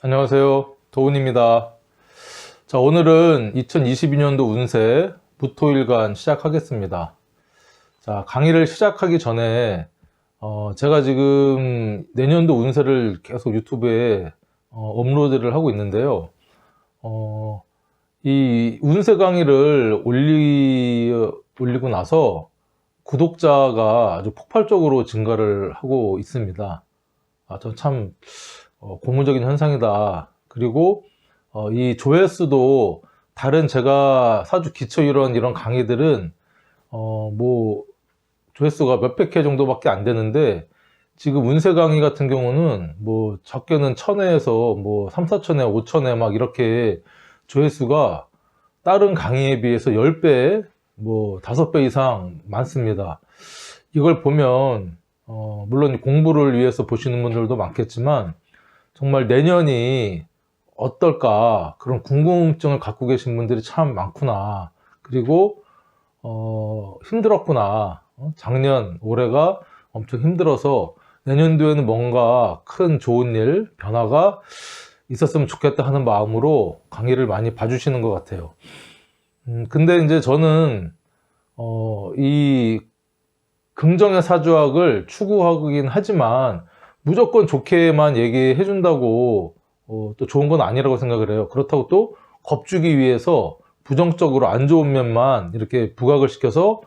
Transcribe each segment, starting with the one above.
안녕하세요. 도훈입니다. 자, 오늘은 2022년도 운세 무토일간 시작하겠습니다. 자, 강의를 시작하기 전에 제가 지금 내년도 운세를 계속 유튜브에 업로드를 하고 있는데요. 이 운세 강의를 올리고 나서 구독자가 아주 폭발적으로 증가를 하고 있습니다. 저 참 고무적인 현상이다. 그리고 이 조회수도 다른 제가 사주 기초이론 이런 강의들은 뭐 조회수가 몇백 회 정도밖에 안 되는데, 지금 운세 강의 같은 경우는 뭐 적게는 1000회에서 뭐 3, 4천회, 5천회 막 이렇게 조회수가 다른 강의에 비해서 10배, 뭐 5배 이상 많습니다. 이걸 보면 물론 공부를 위해서 보시는 분들도 많겠지만 정말 내년이 어떨까, 그런 궁금증을 갖고 계신 분들이 참 많구나. 그리고 힘들었구나. 작년 올해가 엄청 힘들어서 내년도에는 뭔가 큰 좋은 일, 변화가 있었으면 좋겠다 하는 마음으로 강의를 많이 봐주시는 것 같아요. 근데 이제 저는 이 긍정의 사주학을 추구하긴 하지만 무조건 좋게만 얘기해 준다고 또 좋은 건 아니라고 생각을 해요. 그렇다고 또 겁주기 위해서 부정적으로 안 좋은 면만 이렇게 부각을 시켜서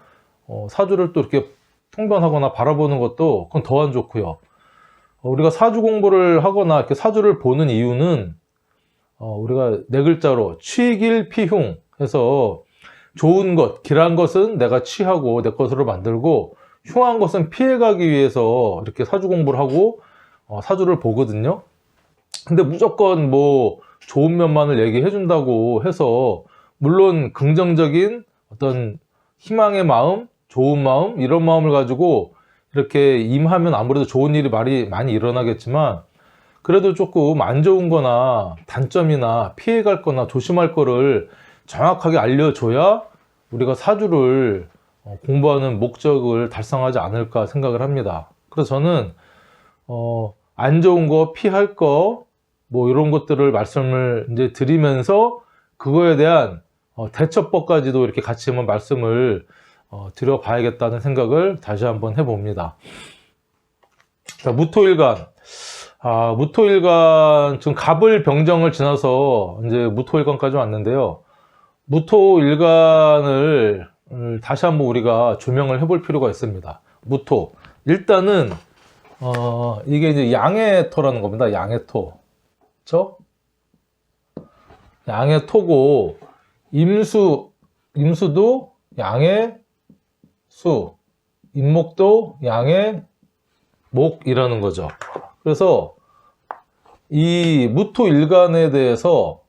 사주를 또 이렇게 통변하거나 바라보는 것도 그건 더 안 좋고요. 우리가 사주 공부를 하거나 이렇게 사주를 보는 이유는 우리가 네 글자로 취길피흉 해서 좋은 것, 길한 것은 내가 취하고 내 것으로 만들고 흉한 것은 피해가기 위해서 이렇게 사주 공부를 하고 사주를 보거든요. 근데 무조건 뭐 좋은 면만을 얘기해 준다고 해서, 물론 긍정적인 어떤 희망의 마음, 좋은 마음, 이런 마음을 가지고 이렇게 임하면 아무래도 좋은 일이 많이 일어나겠지만, 그래도 조금 안 좋은 거나 단점이나 피해갈 거나 조심할 거를 정확하게 알려줘야 우리가 사주를 공부하는 목적을 달성하지 않을까 생각을 합니다. 그래서 저는 안 좋은 거, 피할 거, 뭐 이런 것들을 말씀을 이제 드리면서 그거에 대한 대처법까지도 이렇게 같이 한번 말씀을 드려봐야겠다는 생각을 다시 한번 해봅니다. 자, 무토일간. 무토일간, 지금 갑을 병정을 지나서 이제 무토일간까지 왔는데요. 무토일간을 다시 한번 우리가 조명을 해볼 필요가 있습니다. 무토. 일단은, 이게 이제 양의 토라는 겁니다. 양의 토. 그쵸? 양의 토고, 임수도 양의 수, 임목도 양의 목이라는 거죠. 그래서 이 무토일간에 대해서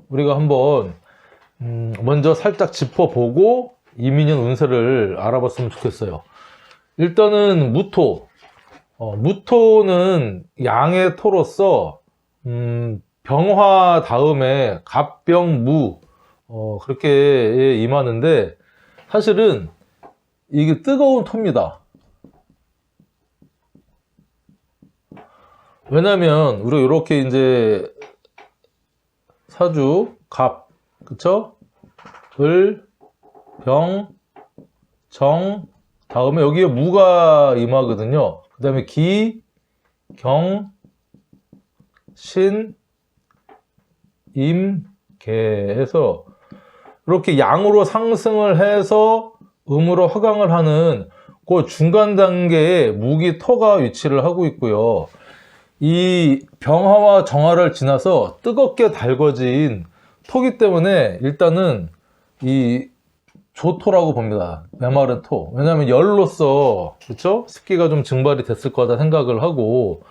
우리가 한번 먼저 살짝 짚어보고 이민년 운세를 알아봤으면 좋겠어요. 일단은 무토는 양의 토로서 병화 다음에 갑병무 그렇게 임하는데, 사실은 이게 뜨거운 토입니다. 왜냐면 우리가 이렇게 이제 사주 갑, 그쵸? 을, 병, 정, 다음에 여기에 무가 임하거든요. 그 다음에 기, 경, 신, 임, 개 해서 이렇게 양으로 상승을 해서 음으로 하강을 하는 그 중간 단계에 무기 토가 위치를 하고 있고요. 이 병화와 정화를 지나서 뜨겁게 달궈진 토기 때문에 일단은 이 조토라고 봅니다. 메마른 토. 왜냐하면 열로서, 그렇죠? 습기가 좀 증발이 됐을 거다 생각을 하고,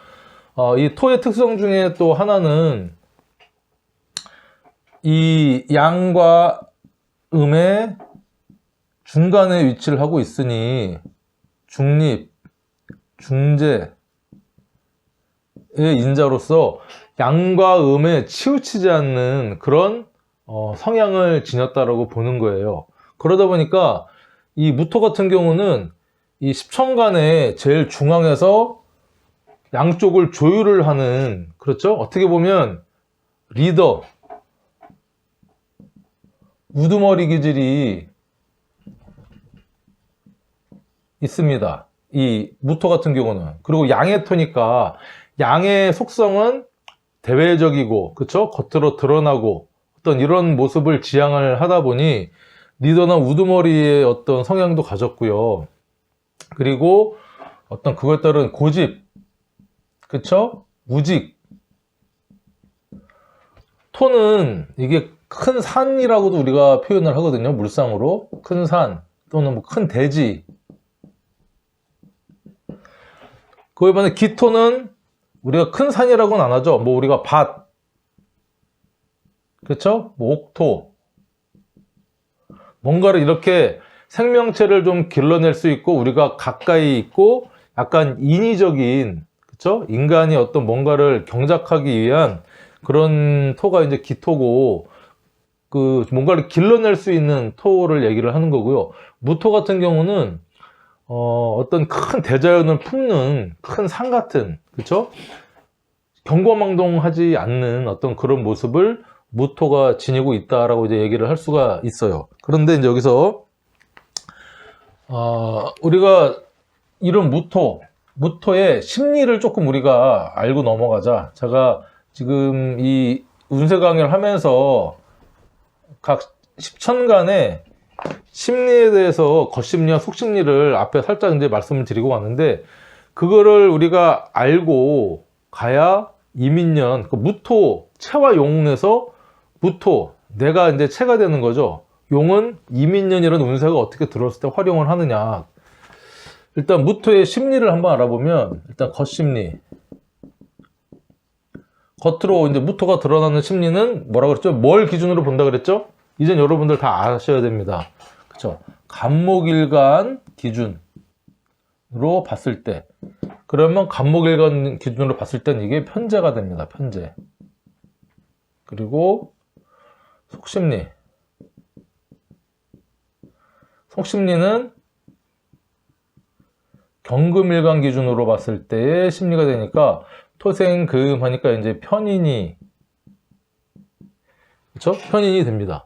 이 토의 특성 중에 또 하나는 이 양과 음의 중간에 위치를 하고 있으니 중립, 중재 의 인자로서 양과 음에 치우치지 않는 그런 성향을 지녔다라고 보는 거예요. 그러다 보니까 이 무토 같은 경우는 이 십천간의 제일 중앙에서 양쪽을 조율을 하는, 그렇죠? 어떻게 보면 리더, 우두머리 기질이 있습니다. 이 무토 같은 경우는. 그리고 양의 토니까 양의 속성은 대외적이고, 그쵸? 겉으로 드러나고 어떤 이런 모습을 지향을 하다 보니 리더나 우두머리의 어떤 성향도 가졌고요. 그리고 어떤 그거에 따른 고집, 그쵸? 우직. 토는 이게 큰 산이라고도 우리가 표현을 하거든요. 물상으로. 큰 산 또는 뭐 큰 대지. 그에 반해 기토는 우리가 큰 산이라고는 안 하죠. 뭐 우리가 밭, 그쵸? 뭐 옥토. 뭔가를 이렇게 생명체를 좀 길러낼 수 있고 우리가 가까이 있고 약간 인위적인, 그쵸? 인간이 어떤 뭔가를 경작하기 위한 그런 토가 이제 기토고, 그 뭔가를 길러낼 수 있는 토를 얘기를 하는 거고요. 무토 같은 경우는 어떤 큰 대자연을 품는 큰 산 같은, 그쵸? 경거망동하지 않는 어떤 그런 모습을 무토가 지니고 있다라고 이제 얘기를 할 수가 있어요. 그런데 이제 여기서 우리가 이런 무토의 심리를 조금 우리가 알고 넘어가자. 제가 지금 이 운세 강의를 하면서 각 10천간의 심리에 대해서 겉심리와 속심리를 앞에 살짝 이제 말씀을 드리고 왔는데, 그거를 우리가 알고 가야 이민년, 그 무토, 채와 용에서 무토, 내가 이제 채가 되는 거죠. 용은 이민년이라는 운세가 어떻게 들어왔을 때 활용을 하느냐. 일단 무토의 심리를 한번 알아보면, 일단 겉심리. 겉으로 이제 무토가 드러나는 심리는 뭐라 그랬죠? 뭘 기준으로 본다 그랬죠? 이젠 여러분들 다 아셔야 됩니다. 그쵸? 간목일간 기준으로 봤을 때, 그러면 간목일간 기준으로 봤을 땐 이게 편재가 됩니다. 편재. 그리고 속심리. 속심리는 경금일간 기준으로 봤을 때의 심리가 되니까 토생금 하니까 이제 편인이, 그쵸? 편인이 됩니다.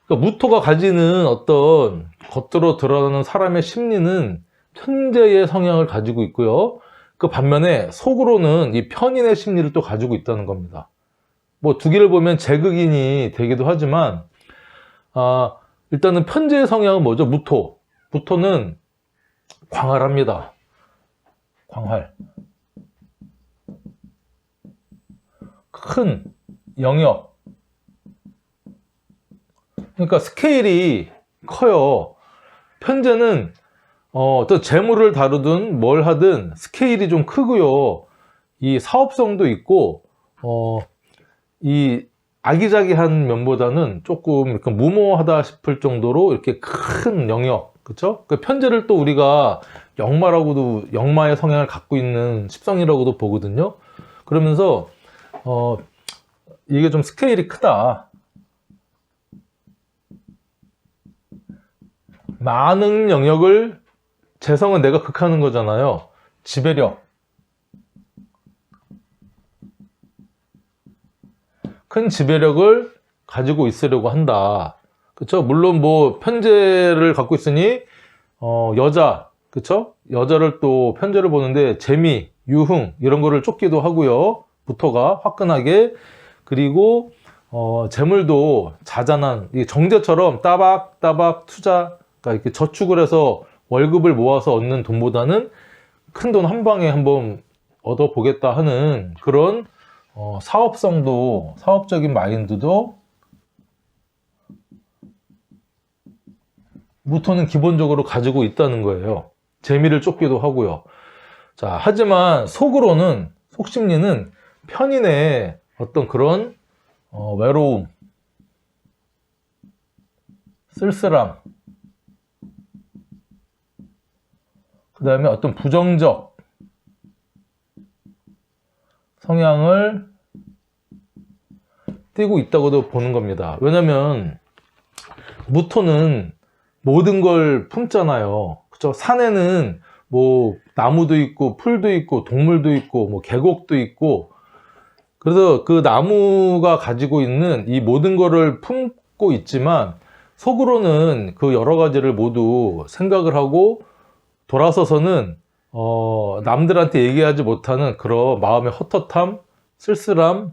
그러니까 무토가 가지는 어떤 겉으로 드러나는 사람의 심리는 편재의 성향을 가지고 있고요. 그 반면에 속으로는 이 편인의 심리를 또 가지고 있다는 겁니다. 뭐 두 개를 보면 제극인이 되기도 하지만, 일단은 편재의 성향은 뭐죠? 무토는 광활합니다. 광활. 큰 영역. 그러니까 스케일이 커요. 편재는 어떤 재물을 다루든 뭘 하든 스케일이 좀 크고요. 이 사업성도 있고, 이 아기자기한 면보다는 조금 이렇게 무모하다 싶을 정도로 이렇게 큰 영역, 그쵸? 그 편재를 또 우리가 역마라고도, 역마의 성향을 갖고 있는 십성이라고도 보거든요. 그러면서 이게 좀 스케일이 크다. 많은 영역을, 재성은 내가 극하는 거잖아요. 지배력. 큰 지배력을 가지고 있으려고 한다. 그쵸? 물론 뭐 편재를 갖고 있으니 여자, 그쵸? 여자를 또 편재를 보는데 재미, 유흥 이런 거를 쫓기도 하고요. 무토가 화끈하게. 그리고 재물도 자잘한, 이 정제처럼 따박따박 투자, 그러니까 이렇게 저축을 해서 월급을 모아서 얻는 돈보다는 큰 돈 한 방에 한번 얻어보겠다 하는 그런 사업성도, 사업적인 마인드도 무토는 기본적으로 가지고 있다는 거예요. 재미를 쫓기도 하고요. 자, 하지만 속으로는, 속심리는 편인의 어떤 그런 외로움, 쓸쓸함, 그 다음에 어떤 부정적 성향을 띠고 있다고도 보는 겁니다. 왜냐면 무토는 모든 걸 품잖아요. 그쵸? 산에는 뭐 나무도 있고 풀도 있고 동물도 있고 뭐 계곡도 있고, 그래서 그 나무가 가지고 있는 이 모든 거를 품고 있지만 속으로는 그 여러 가지를 모두 생각을 하고 돌아서서는 남들한테 얘기하지 못하는 그런 마음의 헛헛함, 쓸쓸함,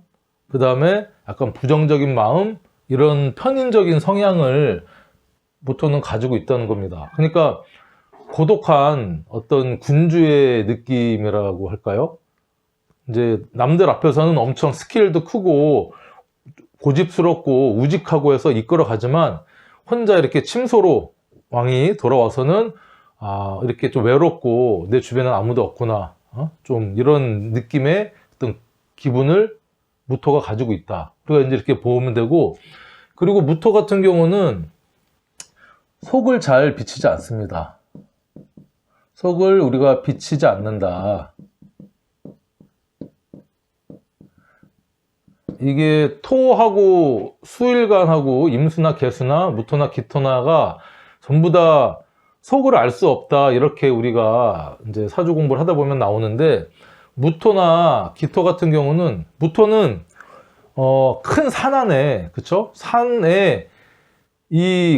그 다음에 약간 부정적인 마음, 이런 편인적인 성향을 모토는 가지고 있다는 겁니다. 그러니까 고독한 어떤 군주의 느낌이라고 할까요? 이제 남들 앞에서는 엄청 스케일도 크고 고집스럽고 우직하고 해서 이끌어 가지만 혼자 이렇게 침소로 왕이 돌아와서는 이렇게 좀 외롭고 내 주변엔 아무도 없구나, 좀 이런 느낌의 어떤 기분을 무토가 가지고 있다. 그러니까 이제 이렇게 보면 되고, 그리고 무토 같은 경우는 속을 잘 비치지 않습니다. 속을 우리가 비치지 않는다. 이게 토하고 수일간하고 임수나 개수나 무토나 기토나가 전부 다 속을 알 수 없다, 이렇게 우리가 이제 사주 공부를 하다 보면 나오는데, 무토나 기토 같은 경우는, 무토는 큰 산 안에, 그쵸? 산에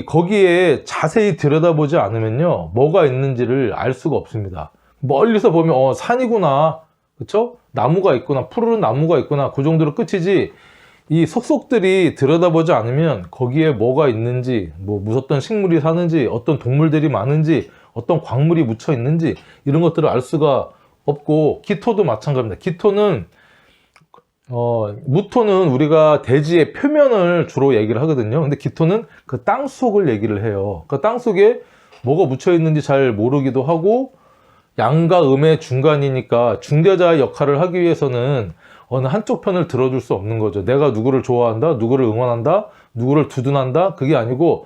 거기에 자세히 들여다보지 않으면요, 뭐가 있는지를 알 수가 없습니다. 멀리서 보면 산이구나, 그쵸? 나무가 있구나, 푸르른 나무가 있구나, 그 정도로 끝이지, 이 속속들이 들여다보지 않으면 거기에 뭐가 있는지, 뭐 무섭던 식물이 사는지, 어떤 동물들이 많은지, 어떤 광물이 묻혀 있는지, 이런 것들을 알 수가 없고, 기토도 마찬가지입니다. 기토는 무토는 우리가 대지의 표면을 주로 얘기를 하거든요. 근데 기토는 그 땅속을 얘기를 해요. 그 땅속에 뭐가 묻혀 있는지 잘 모르기도 하고, 양과 음의 중간이니까 중재자의 역할을 하기 위해서는 어느 한쪽 편을 들어줄 수 없는 거죠. 내가 누구를 좋아한다, 누구를 응원한다, 누구를 두둔한다, 그게 아니고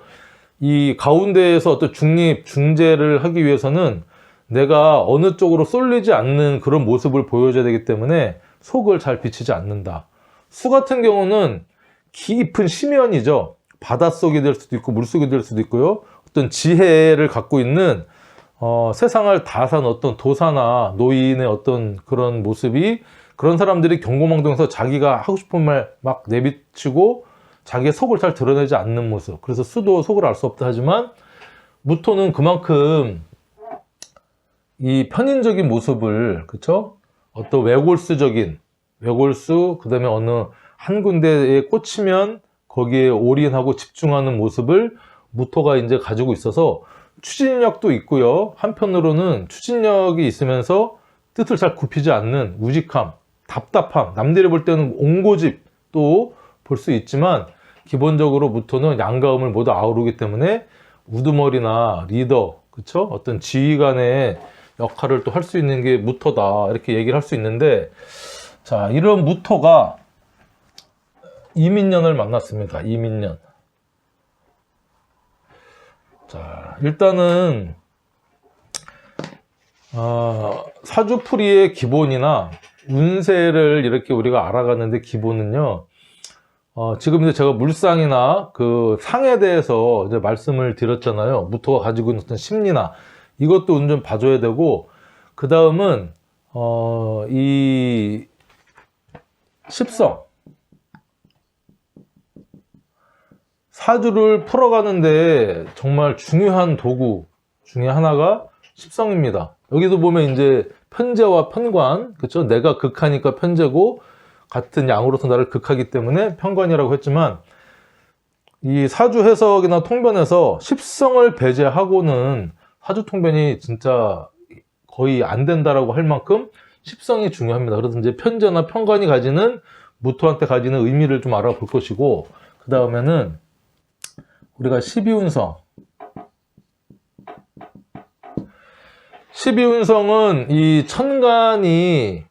이 가운데에서 어떤 중재를 하기 위해서는 내가 어느 쪽으로 쏠리지 않는 그런 모습을 보여줘야 되기 때문에 속을 잘 비치지 않는다. 수 같은 경우는 깊은 심연이죠. 바닷속이 될 수도 있고 물속이 될 수도 있고요. 어떤 지혜를 갖고 있는 세상을 다 산 어떤 도사나 노인의 어떤 그런 모습이, 그런 사람들이 경고망동에서 자기가 하고 싶은 말 막 내비치고 자기의 속을 잘 드러내지 않는 모습. 그래서 수도 속을 알 수 없다 하지만, 무토는 그만큼 이 편인적인 모습을, 그쵸? 어떤 외골수, 그 다음에 어느 한 군데에 꽂히면 거기에 올인하고 집중하는 모습을 무토가 이제 가지고 있어서 추진력도 있고요. 한편으로는 추진력이 있으면서 뜻을 잘 굽히지 않는 우직함, 답답함, 남들이 볼 때는 옹고집도 볼 수 있지만, 기본적으로 무토는 양과 음을 모두 아우르기 때문에 우두머리나 리더, 그쵸? 어떤 지휘관의 역할을 또 할 수 있는 게 무토다, 이렇게 얘기를 할 수 있는데, 자, 이런 무토가 이민년을 만났습니다. 이민년. 자, 일단은 사주풀이의 기본이나 운세를 이렇게 우리가 알아가는데, 기본은요, 지금 이제 제가 물상이나 그 상에 대해서 이제 말씀을 드렸잖아요. 무토가 가지고 있는 어떤 심리나 이것도 좀 봐줘야 되고, 그 다음은 이 십성, 사주를 풀어가는데 정말 중요한 도구 중에 하나가 십성입니다. 여기도 보면 이제 편재와 편관, 그쵸? 내가 극하니까 편재고, 같은 양으로서 나를 극하기 때문에 편관이라고 했지만, 이 사주 해석이나 통변에서 십성을 배제하고는 사주 통변이 진짜 거의 안 된다라고 할 만큼 십성이 중요합니다. 그래서 이제 편재나 편관이 가지는, 무토한테 가지는 의미를 좀 알아볼 것이고, 그 다음에는 우리가 12운성. 12운성은 이 천간이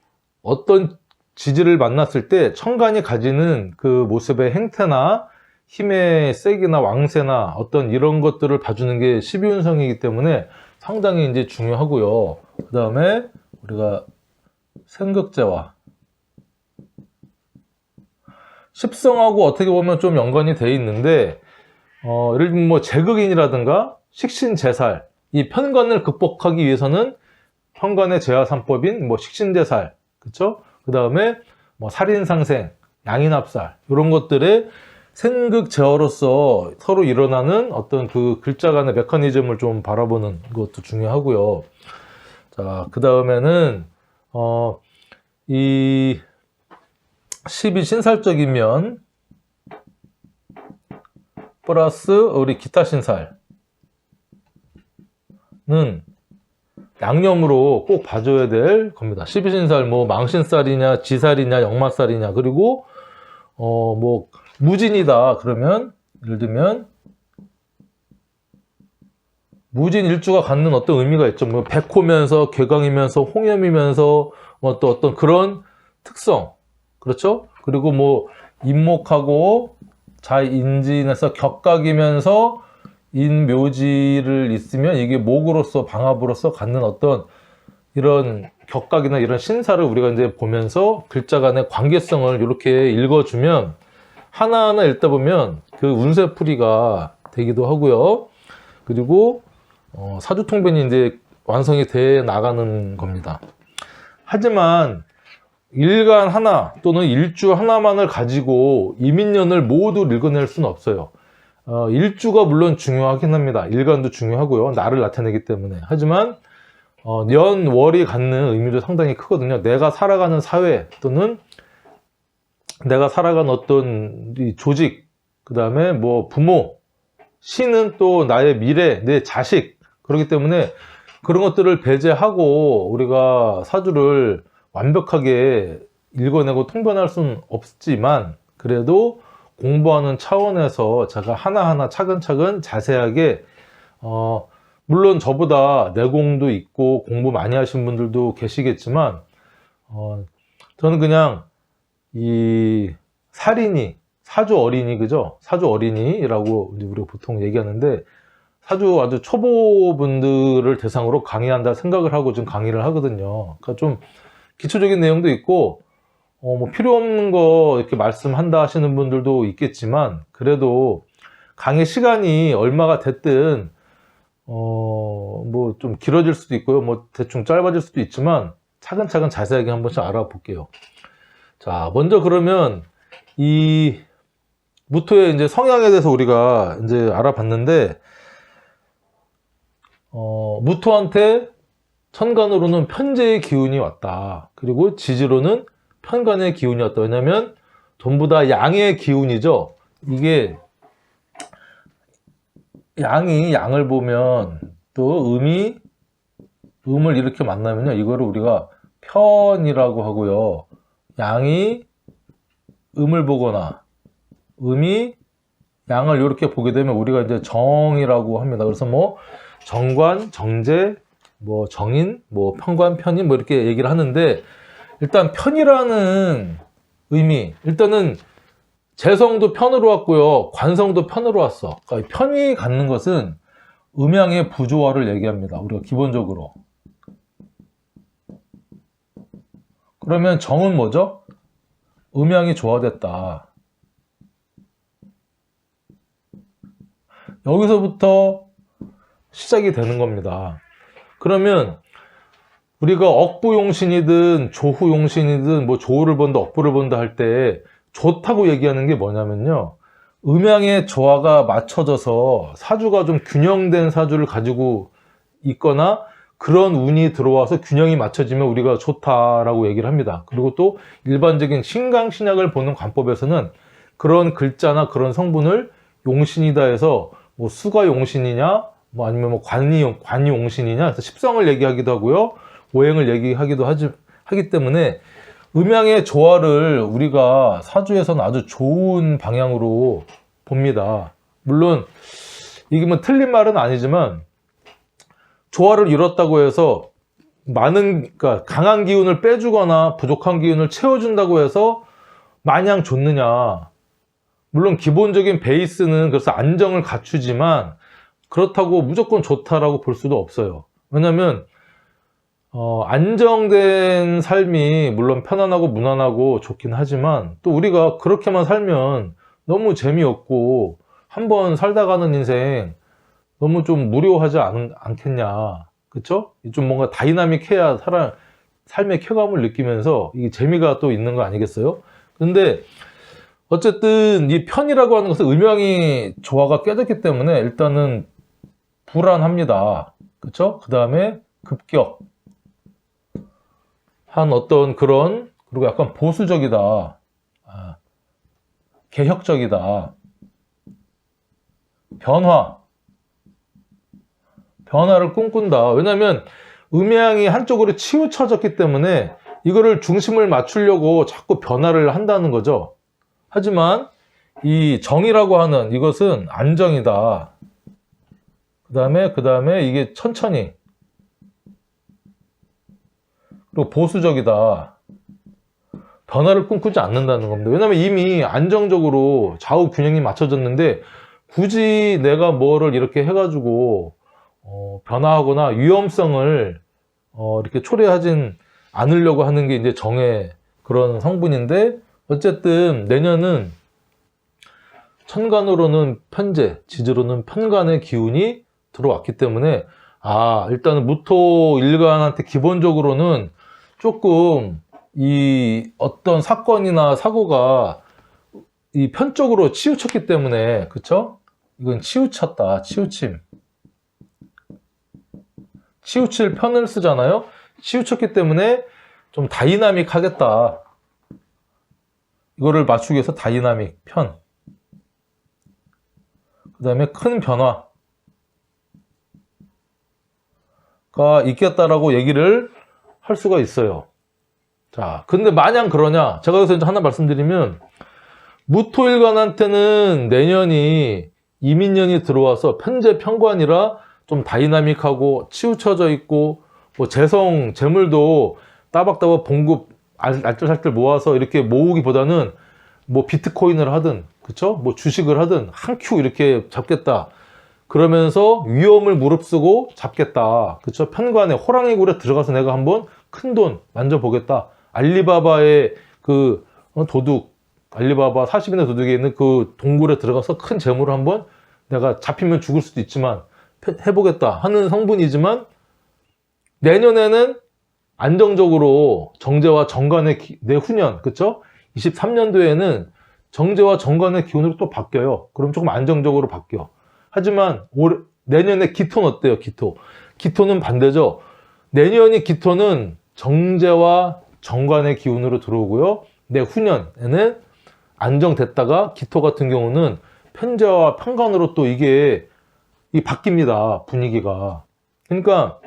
어떤 지지를 만났을 때 천간이 가지는 그 모습의 행태나 힘의 세기나 왕세나 어떤 이런 것들을 봐주는 게 12운성이기 때문에 상당히 이제 중요하고요. 그 다음에 우리가 생극제와 십성하고 어떻게 보면 좀 연관이 돼 있는데, 예를 들면 뭐 제극인이라든가 식신제살, 이 편관을 극복하기 위해서는 현관의 제화삼법인 뭐 식신제살, 그쵸? 그 다음에 뭐 살인상생, 양인합살 이런 것들의 생극 제어로서 서로 일어나는 어떤 그 글자 간의 메커니즘을 좀 바라보는 것도 중요하고요. 자, 그 다음에는 이 12신살적인 면 플러스 우리 기타 신살은 양념으로 꼭 봐줘야 될 겁니다. 12신살 뭐 망신살이냐 지살이냐 역마살이냐, 그리고 뭐 무진이다 그러면 예를 들면 무진 일주가 갖는 어떤 의미가 있죠. 뭐 백호면서 괴강이면서 홍염이면서 뭐 또 어떤 그런 특성, 그렇죠? 그리고 뭐 인목하고 자인진에서 격각이면서 인묘지를 있으면 이게 목으로서 방합으로서 갖는 어떤 이런 격각이나 이런 신사를 우리가 이제 보면서 글자 간의 관계성을 이렇게 읽어주면 하나하나 읽다 보면 그 운세풀이가 되기도 하고요. 그리고 사주통변이 이제 완성이 돼 나가는 겁니다. 하지만 일간 하나 또는 일주 하나만을 가지고 이민년을 모두 읽어낼 수는 없어요. 일주가 물론 중요하긴 합니다. 일간도 중요하고요. 날을 나타내기 때문에. 하지만 년, 월이 갖는 의미도 상당히 크거든요. 내가 살아가는 사회 또는 내가 살아가는 어떤 조직, 그 다음에 뭐 부모, 신은 또 나의 미래, 내 자식, 그렇기 때문에 그런 것들을 배제하고 우리가 사주를 완벽하게 읽어내고 통변할 수는 없지만, 그래도 공부하는 차원에서 제가 하나하나 차근차근 자세하게 물론 저보다 내공도 있고 공부 많이 하신 분들도 계시겠지만 저는 그냥 이 살인이 사주 어린이, 그죠? 사주 어린이라고 우리가 보통 얘기하는데, 사주 아주 초보분들을 대상으로 강의한다 생각을 하고 지금 강의를 하거든요. 그러니까 좀 기초적인 내용도 있고 뭐 필요 없는 거 이렇게 말씀한다 하시는 분들도 있겠지만, 그래도 강의 시간이 얼마가 됐든 뭐 좀 길어질 수도 있고요, 뭐 대충 짧아질 수도 있지만 차근차근 자세하게 한 번씩 알아볼게요. 자, 먼저 그러면 이 무토의 이제 성향에 대해서 우리가 이제 알아봤는데, 무토한테 천간으로는 편재의 기운이 왔다. 그리고 지지로는 편관의 기운이 왔다. 왜냐면 전부 다 양의 기운이죠. 이게 양이 양을 보면 또 음을 이렇게 만나면요, 이거를 우리가 편이라고 하고요. 양이 음을 보거나 음이 양을 이렇게 보게 되면 우리가 이제 정이라고 합니다. 그래서 뭐 정관, 정제, 뭐 정인, 뭐 편관, 편인 뭐 이렇게 얘기를 하는데, 일단 편이라는 의미, 일단은 재성도 편으로 왔고요, 관성도 편으로 왔어. 그러니까 편이 갖는 것은 음양의 부조화를 얘기합니다, 우리가 기본적으로. 그러면 정은 뭐죠? 음양이 조화됐다. 여기서부터 시작이 되는 겁니다. 그러면 우리가 억부용신이든 조후용신이든 뭐 조후를 본다 억부를 본다 할 때 좋다고 얘기하는 게 뭐냐면요, 음양의 조화가 맞춰져서 사주가 좀 균형된 사주를 가지고 있거나 그런 운이 들어와서 균형이 맞춰지면 우리가 좋다라고 얘기를 합니다. 그리고 또 일반적인 신강신약을 보는 관법에서는 그런 글자나 그런 성분을 용신이다 해서 뭐 수가용신이냐 뭐 아니면 뭐 관이용신이냐 해서 십성을 얘기하기도 하고요, 오행을 얘기하기도 하기 때문에 음양의 조화를 우리가 사주에서는 아주 좋은 방향으로 봅니다. 물론 이게 뭐 틀린 말은 아니지만, 조화를 이뤘다고 해서 그러니까 강한 기운을 빼주거나 부족한 기운을 채워준다고 해서 마냥 좋느냐. 물론 기본적인 베이스는 그래서 안정을 갖추지만 그렇다고 무조건 좋다라고 볼 수도 없어요. 왜냐면 안정된 삶이 물론 편안하고 무난하고 좋긴 하지만, 또 우리가 그렇게만 살면 너무 재미없고 한번 살다 가는 인생 너무 좀 무료하지 않겠냐. 그쵸? 좀 뭔가 다이나믹해야 삶의 쾌감을 느끼면서 이게 재미가 또 있는 거 아니겠어요? 근데 어쨌든 이 편이라고 하는 것은 음양이 조화가 깨졌기 때문에 일단은 불안합니다. 그쵸? 그 다음에 급격한 어떤 그런, 그리고 약간 보수적이다. 개혁적이다. 변화를 꿈꾼다. 왜냐면 음양이 한쪽으로 치우쳐졌기 때문에 이거를 중심을 맞추려고 자꾸 변화를 한다는 거죠. 하지만 이 정이라고 하는 이것은 안정이다. 그 다음에 이게 천천히, 그리고 보수적이다. 변화를 꿈꾸지 않는다는 겁니다. 왜냐면 이미 안정적으로 좌우 균형이 맞춰졌는데 굳이 내가 뭐를 이렇게 해가지고 변화하거나 위험성을 이렇게 초래하진 않으려고 하는 게 이제 정의 그런 성분인데, 어쨌든 내년은 천간으로는 편재, 지지로는 편간의 기운이 들어왔기 때문에 일단은 무토 일간한테 기본적으로는 조금 이 어떤 사건이나 사고가 이 편쪽으로 치우쳤기 때문에, 그쵸? 이건 치우쳤다, 치우침. 치우칠 편을 쓰잖아요. 치우쳤기 때문에 좀 다이나믹 하겠다. 이거를 맞추기 위해서 다이나믹 편. 그 다음에 큰 변화가 있겠다라고 얘기를 할 수가 있어요. 자, 근데 마냥 그러냐? 제가 여기서 이제 하나 말씀드리면, 무토일관한테는 내년이 이민년이 들어와서 편재 편관이라 좀 다이나믹하고 치우쳐져 있고, 뭐 재물도 따박따박 봉급 알뜰살뜰 모아서 이렇게 모으기보다는 뭐 비트코인을 하든, 그쵸? 뭐 주식을 하든 한 큐 이렇게 잡겠다. 그러면서 위험을 무릅쓰고 잡겠다. 그쵸? 편관에 호랑이 굴에 들어가서 내가 한번 큰 돈 만져보겠다. 알리바바의 그 도둑, 알리바바 40인의 도둑에 있는 그 동굴에 들어가서 큰 재물을 한번 내가 잡히면 죽을 수도 있지만 해보겠다 하는 성분이지만, 내년에는 안정적으로 정제와 정관의 내후년, 그쵸? 23년도에는 정제와 정관의 기운으로 또 바뀌어요. 그럼 조금 안정적으로 바뀌어. 하지만 내년에 기토는 어때요? 기토는 반대죠. 내년이 기토는 정제와 정관의 기운으로 들어오고요. 내후년에는 안정됐다가 기토 같은 경우는 편재와 편관으로 또 이게 바뀝니다. 분위기가. 그러니까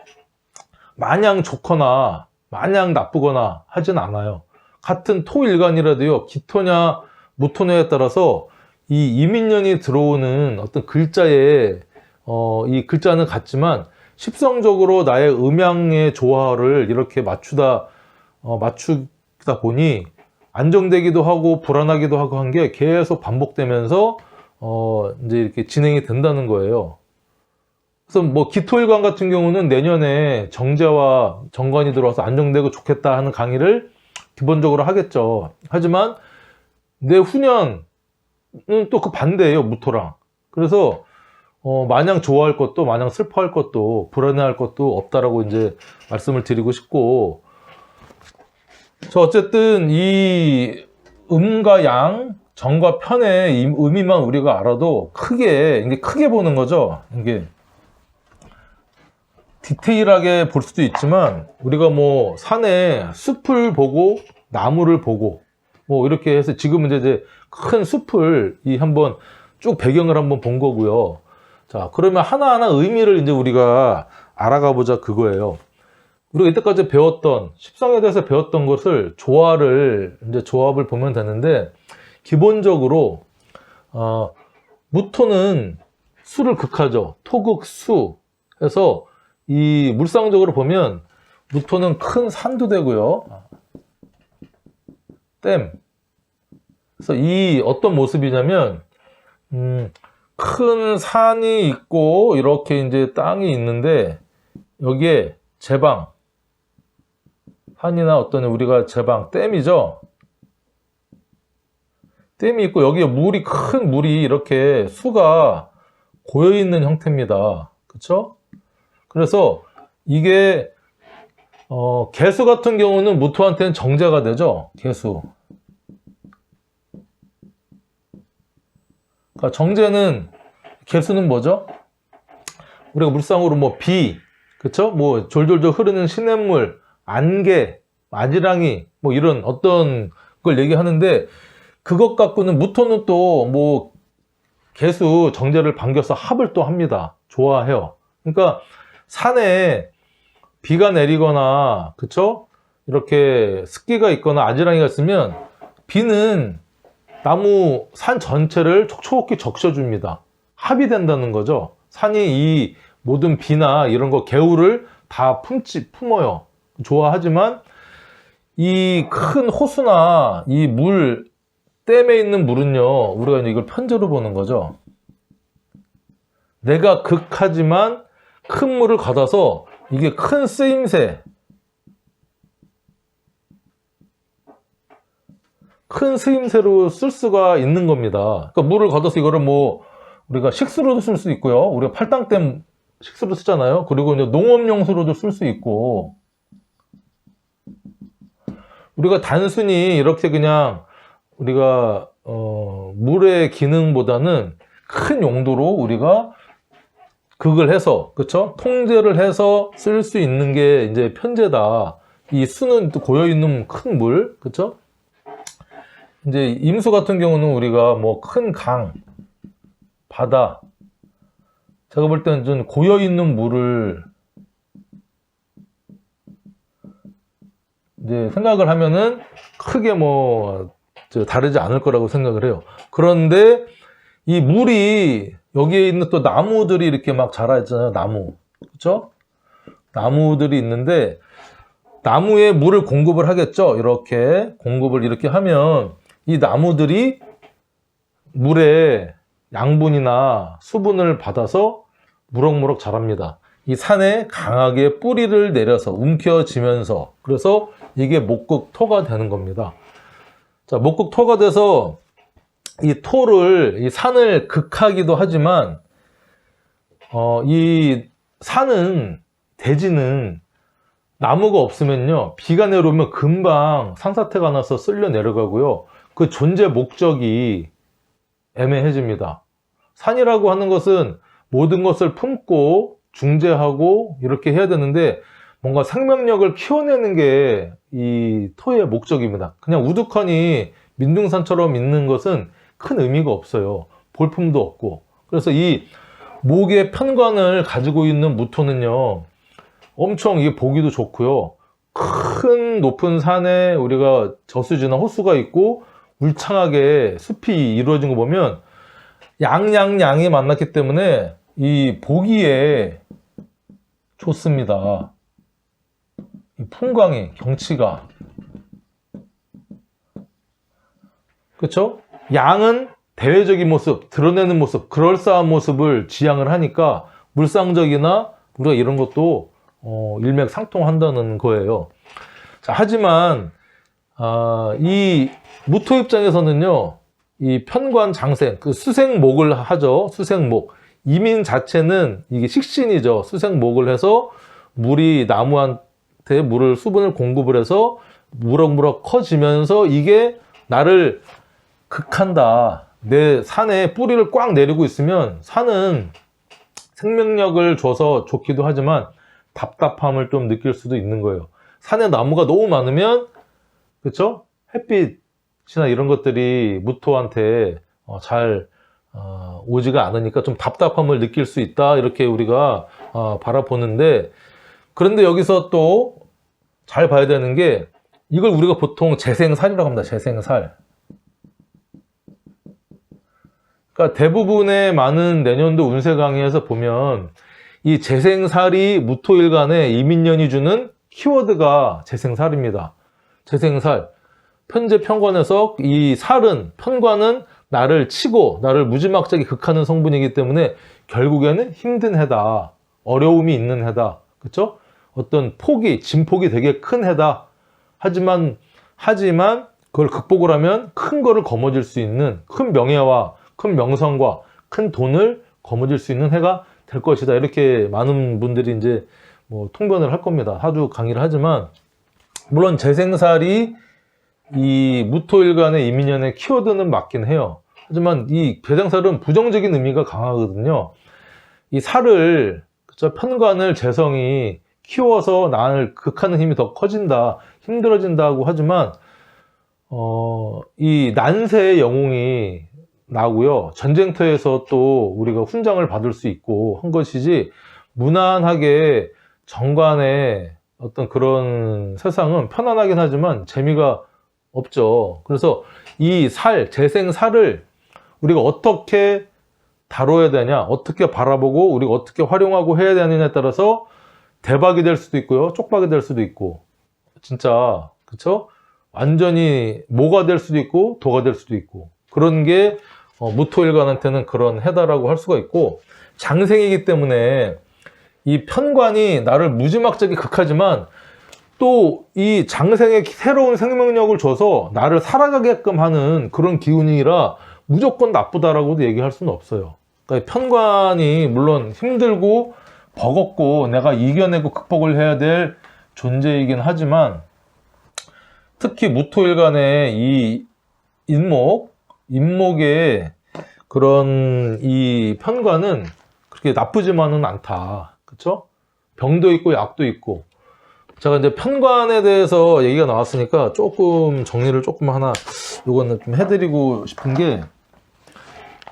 마냥 좋거나 마냥 나쁘거나 하진 않아요. 같은 토일간이라도요, 기토냐 무토냐에 따라서 이 이민년이 들어오는 어떤 글자에 이 글자는 같지만 십성적으로 나의 음양의 조화를 이렇게 맞추다 보니 안정되기도 하고 불안하기도 하고 한 게 계속 반복되면서 이제 이렇게 진행이 된다는 거예요. 그래서 뭐 기토일관 같은 경우는 내년에 정제와 정관이 들어와서 안정되고 좋겠다 하는 강의를 기본적으로 하겠죠. 하지만 내후년은 또 그 반대예요, 무토랑. 그래서 마냥 좋아할 것도 마냥 슬퍼할 것도 불안해할 것도 없다라고 이제 말씀을 드리고 싶고, 어쨌든 이 음과 양, 정과 편의 의미만 우리가 알아도 이게 크게 보는 거죠. 이게 디테일하게 볼 수도 있지만, 우리가 뭐 산에 숲을 보고 나무를 보고 뭐 이렇게 해서 지금은 이제 큰 숲을 한번 쭉 배경을 한번 본 거고요. 자, 그러면 하나하나 의미를 이제 우리가 알아가 보자 그거예요. 우리가 이때까지 배웠던 십성에 대해서 배웠던 것을 조합을 보면 되는데, 기본적으로 무토는 수를 극하죠. 토극수 해서 이 물상적으로 보면 무토는 큰 산도 되고요. 댐. 그래서 이 어떤 모습이냐면 큰 산이 있고 이렇게 이제 땅이 있는데 여기에 제방, 산이나 어떤 우리가 제방, 댐이죠. 댐이 있고 여기에 큰 물이 이렇게 수가 고여 있는 형태입니다. 그렇죠? 그래서 이게 개수 같은 경우는 무토한테는 정제가 되죠. 개수. 그러니까 정제는, 개수는 뭐죠? 우리가 물상으로 뭐 비, 그쵸? 뭐 졸졸졸 흐르는 시냇물, 안개, 아지랑이, 뭐 이런 어떤 걸 얘기하는데, 그것 갖고는 무토는 또 뭐 개수 정제를 반겨서 합을 또 합니다. 좋아해요. 그러니까 산에 비가 내리거나, 그쵸? 이렇게 습기가 있거나 아지랑이가 있으면 비는 나무 산 전체를 촉촉히 적셔줍니다. 합이 된다는 거죠. 산이 이 모든 비나 이런 거 개울을 다 품어요. 좋아하지만 이 큰 호수나 이 물, 댐에 있는 물은요, 우리가 이제 이걸 편제로 보는 거죠. 내가 극하지만 큰 물을 걷어서 이게 큰 쓰임새, 큰 쓰임새로 쓸 수가 있는 겁니다. 그러니까 물을 걷어서 이거를 뭐 우리가 식수로도 쓸 수 있고요. 우리가 팔당댐 식수로 쓰잖아요. 그리고 이제 농업용수로도 쓸 수 있고, 우리가 단순히 이렇게 그냥 우리가 물의 기능보다는 큰 용도로 우리가 극을 해서, 그쵸? 통제를 해서 쓸 수 있는 게 이제 편제다. 이 수는 또 고여있는 큰 물, 그쵸? 이제 임수 같은 경우는 우리가 뭐 큰 강, 바다, 제가 볼 때는 좀 고여있는 물을 이제 생각을 하면은 크게 뭐 다르지 않을 거라고 생각을 해요. 그런데 이 물이 여기에 있는 또 나무들이 이렇게 막 자라 있잖아요. 나무, 그렇죠? 나무들이 있는데 나무에 물을 공급을 하겠죠. 이렇게 공급을 이렇게 하면 이 나무들이 물의 양분이나 수분을 받아서 무럭무럭 자랍니다. 이 산에 강하게 뿌리를 내려서 움켜쥐면서, 그래서 이게 목극토가 되는 겁니다. 자, 목극토가 돼서 이 토를, 이 산을 극하기도 하지만, 이 산은, 대지는 나무가 없으면요, 비가 내려오면 금방 산사태가 나서 쓸려 내려가고요, 그 존재 목적이 애매해집니다. 산이라고 하는 것은 모든 것을 품고 중재하고 이렇게 해야 되는데, 뭔가 생명력을 키워내는 게 이 토의 목적입니다. 그냥 우두커니 민둥산처럼 있는 것은 큰 의미가 없어요. 볼품도 없고. 그래서 이 목의 편관을 가지고 있는 무토는요, 엄청 이게 보기도 좋고요, 큰 높은 산에 우리가 저수지나 호수가 있고 울창하게 숲이 이루어진 거 보면 양양양이 만났기 때문에 이 보기에 좋습니다. 이 풍광이, 경치가, 그렇죠? 양은 대외적인 모습, 드러내는 모습, 그럴싸한 모습을 지향을 하니까 물상적이나 우리가 이런 것도 일맥상통한다는 거예요. 자, 하지만 이 무토 입장에서는요, 이 편관 장생, 그 수생목을 하죠. 수생목. 이민 자체는 이게 식신이죠. 수생목을 해서 물이 나무한테 물을, 수분을 공급을 해서 무럭무럭 커지면서 이게 나를 극한다. 내 산에 뿌리를 꽉 내리고 있으면 산은 생명력을 줘서 좋기도 하지만 답답함을 좀 느낄 수도 있는 거예요. 산에 나무가 너무 많으면, 그쵸? 햇빛이나 이런 것들이 무토한테 잘 오지가 않으니까 좀 답답함을 느낄 수 있다. 이렇게 우리가 바라보는데, 그런데 여기서 또 잘 봐야 되는 게, 이걸 우리가 보통 재생살이라고 합니다. 재생살. 그러니까 대부분의 많은 내년도 운세 강의에서 보면 이 재생살이 무토일간에 이민년이 주는 키워드가 재생살입니다. 재생살. 편재 편관에서 이 살은, 편관은 나를 치고 나를 무지막지하게 극하는 성분이기 때문에 결국에는 힘든 해다. 어려움이 있는 해다. 그쵸? 어떤 폭이, 진폭이 되게 큰 해다. 하지만 그걸 극복을 하면 큰 거를 거머쥘 수 있는, 큰 명예와 큰 명성과 큰 돈을 거머쥘 수 있는 해가 될 것이다. 이렇게 많은 분들이 이제 뭐 통변을 할 겁니다. 하도 강의를 하지만, 물론 재생살이 이 무토일간의 이민년의 키워드는 맞긴 해요. 하지만 이 재생살은 부정적인 의미가 강하거든요. 이 살을, 그쵸? 편관을 재성이 키워서 나를 극하는 힘이 더 커진다, 힘들어진다고 하지만, 이 난세의 영웅이 나고요. 전쟁터에서 또 우리가 훈장을 받을 수 있고 한 것이지, 무난하게 정관의 어떤 그런 세상은 편안하긴 하지만 재미가 없죠. 그래서 이 살, 재생살을 우리가 어떻게 다뤄야 되냐, 어떻게 바라보고 우리가 어떻게 활용하고 해야 되느냐에 따라서 대박이 될 수도 있고요, 쪽박이 될 수도 있고, 진짜 그쵸? 완전히 모가 될 수도 있고 도가 될 수도 있고, 그런 게 무토일관한테는 그런 해다라고 할 수가 있고, 장생이기 때문에 이 편관이 나를 무지막지하게 극하지만 또 이 장생에 새로운 생명력을 줘서 나를 살아가게끔 하는 그런 기운이라 무조건 나쁘다라고도 얘기할 수는 없어요. 그러니까 편관이 물론 힘들고 버겁고 내가 이겨내고 극복을 해야 될 존재이긴 하지만, 특히 무토일간의 이 인목의 그런 이 편관은 그렇게 나쁘지만은 않다. 그쵸? 병도 있고 약도 있고. 제가 이제 편관에 대해서 얘기가 나왔으니까 조금 정리를 조금 하나 요거는 좀 해드리고 싶은 게,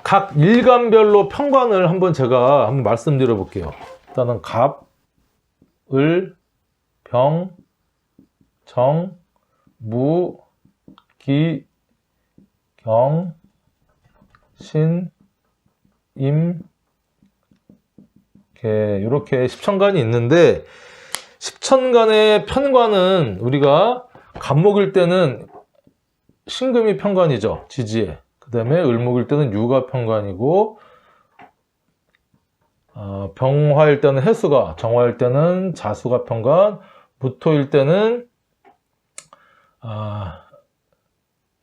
각 일간별로 편관을 한번 제가 한번 말씀드려 볼게요. 일단은 갑, 을, 병, 정, 무, 기, 경, 신, 임, 개, 이렇게 십천간이 있는데, 십천간의 편관은 우리가 갑목일 때는 신금이 편관이죠, 지지에. 그 다음에 을목일 때는 유가 편관이고, 병화일 때는 해수가, 정화일 때는 자수가 편관, 무토일 때는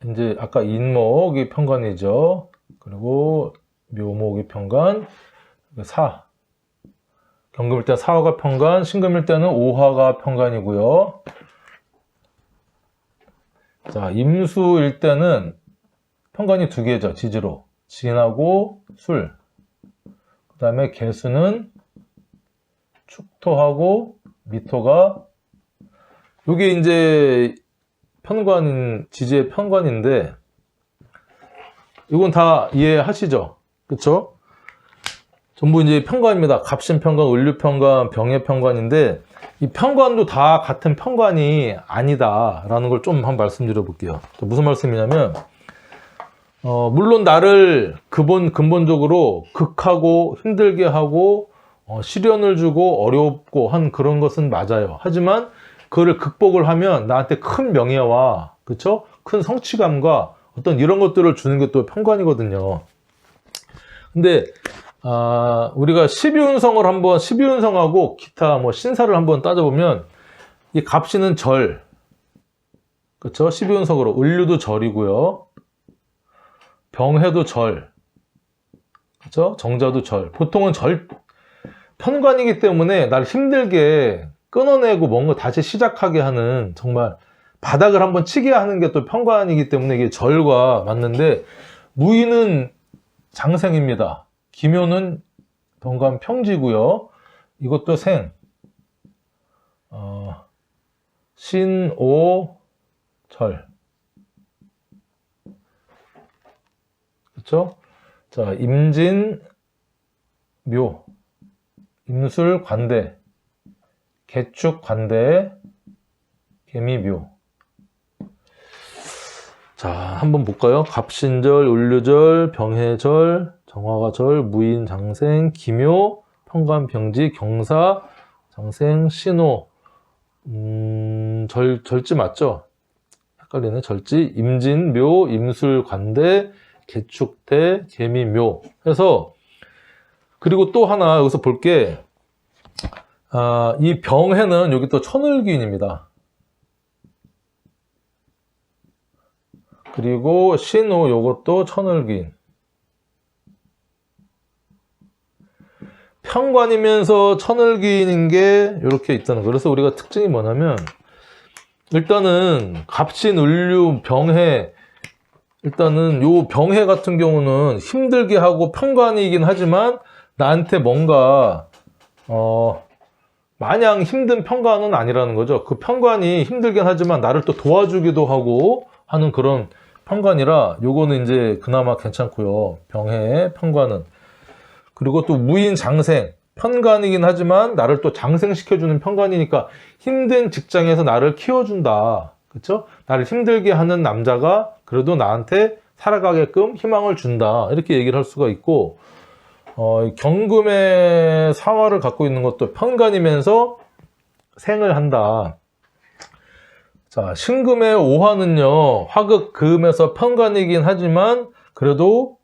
이제 아까 인목이 편관이죠. 그리고 묘목이 편관, 경금일 때 사화가 편관, 신금일 때는 오화가 편관이고요. 자, 임수일 때는 편관이 두 개죠. 지지로. 진하고 술. 그 다음에 개수는 축토하고 미토가, 요게 이제 지지의 편관인데, 이건 다 이해하시죠? 그쵸? 전부 이제 편관입니다. 갑신편관, 을류편관, 병해편관인데, 이 편관도 다 같은 편관이 아니다라는 걸 좀 한번 말씀드려 볼게요. 무슨 말씀이냐면, 물론 나를 근본적으로 극하고 힘들게 하고 시련을 주고 어렵고 한 그런 것은 맞아요. 하지만 그거를 극복을 하면 나한테 큰 명예와, 그쵸? 큰 성취감과 어떤 이런 것들을 주는 게 또 편관이거든요. 근데 우리가 12운성하고 기타 뭐 신사를 한번 따져보면, 이 갑신은 절, 그쵸? 12운성으로 을류도 절이고요, 병해도 절, 그쵸? 정자도 절. 보통은 편관이기 때문에 날 힘들게 끊어내고 뭔가 다시 시작하게 하는, 정말 바닥을 한번 치게 하는 게 또 편관이기 때문에 이게 절과 맞는데, 무인은 장생입니다. 기묘는 병관 평지고요. 이것도 생. 신, 오, 절. 그쵸? 자, 임진, 묘, 임술, 관대, 개축, 관대, 개미, 묘. 자, 한번 볼까요? 갑신절, 을류절, 병해절, 정화가절, 무인, 장생, 기묘, 편관, 병지, 경사, 장생, 신호. 절지 맞죠? 헷갈리네. 절지, 임진, 묘, 임술, 관대, 개축대, 개미, 묘 해서. 그리고 또 하나 여기서 볼 게, 이 병해는 여기 또 천을기인입니다. 그리고 신호 요것도 천을기인. 편관이면서 천을귀인인 게 이렇게 있다는 거. 그래서 우리가 특징이 뭐냐면 일단은 갑신, 을류, 병해, 일단은 요 병해 같은 경우는 힘들게 하고 편관이긴 하지만 나한테 뭔가 마냥 힘든 편관은 아니라는 거죠. 그 편관이 힘들긴 하지만 나를 또 도와주기도 하고 하는 그런 편관이라 요거는 이제 그나마 괜찮고요. 병해의 편관은. 그리고 또 무인 장생, 편관이긴 하지만 나를 또 장생시켜주는 편관이니까 힘든 직장에서 나를 키워준다. 그쵸? 나를 힘들게 하는 남자가 그래도 나한테 살아가게끔 희망을 준다. 이렇게 얘기를 할 수가 있고, 경금의 사화를 갖고 있는 것도 편관이면서 생을 한다. 자, 신금의 오화는요, 화극, 금에서 편관이긴 하지만 그래도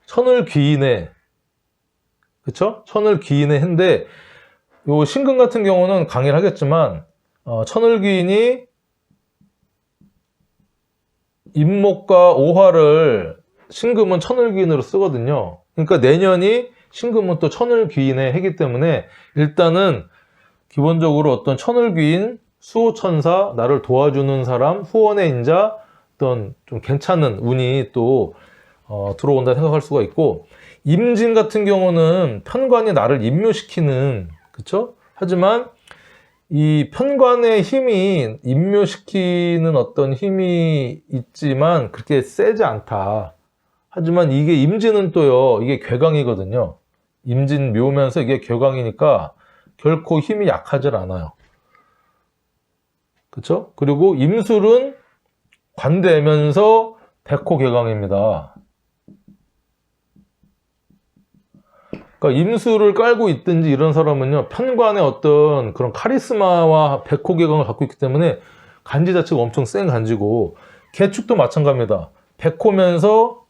천을귀인의, 그쵸? 천을귀인의 해인데, 요 신금 같은 경우는 강의를 하겠지만, 천을귀인이 임목과 오화를 신금은 천을귀인으로 쓰거든요. 그러니까 내년이 신금은 또 천을귀인의 해기 때문에 일단은 기본적으로 어떤 천을귀인, 수호천사, 나를 도와주는 사람, 후원의 인자, 어떤 좀 괜찮은 운이 또 들어온다 생각할 수가 있고, 임진 같은 경우는 편관이 나를 임묘시키는, 그쵸? 하지만 이 편관의 힘이 임묘시키는 어떤 힘이 있지만 그렇게 세지 않다. 하지만 이게 임진은 또요, 이게 괴강이거든요. 임진 묘면서 이게 괴강이니까 결코 힘이 약하질 않아요. 그쵸? 그리고 임술은 관대면서 백호괴강입니다. 그러니까 임술을 깔고 있든지 이런 사람은요, 편관의 어떤 그런 카리스마와 백호괴강을 갖고 있기 때문에 간지 자체가 엄청 센 간지고, 개축도 마찬가지입니다. 백호면서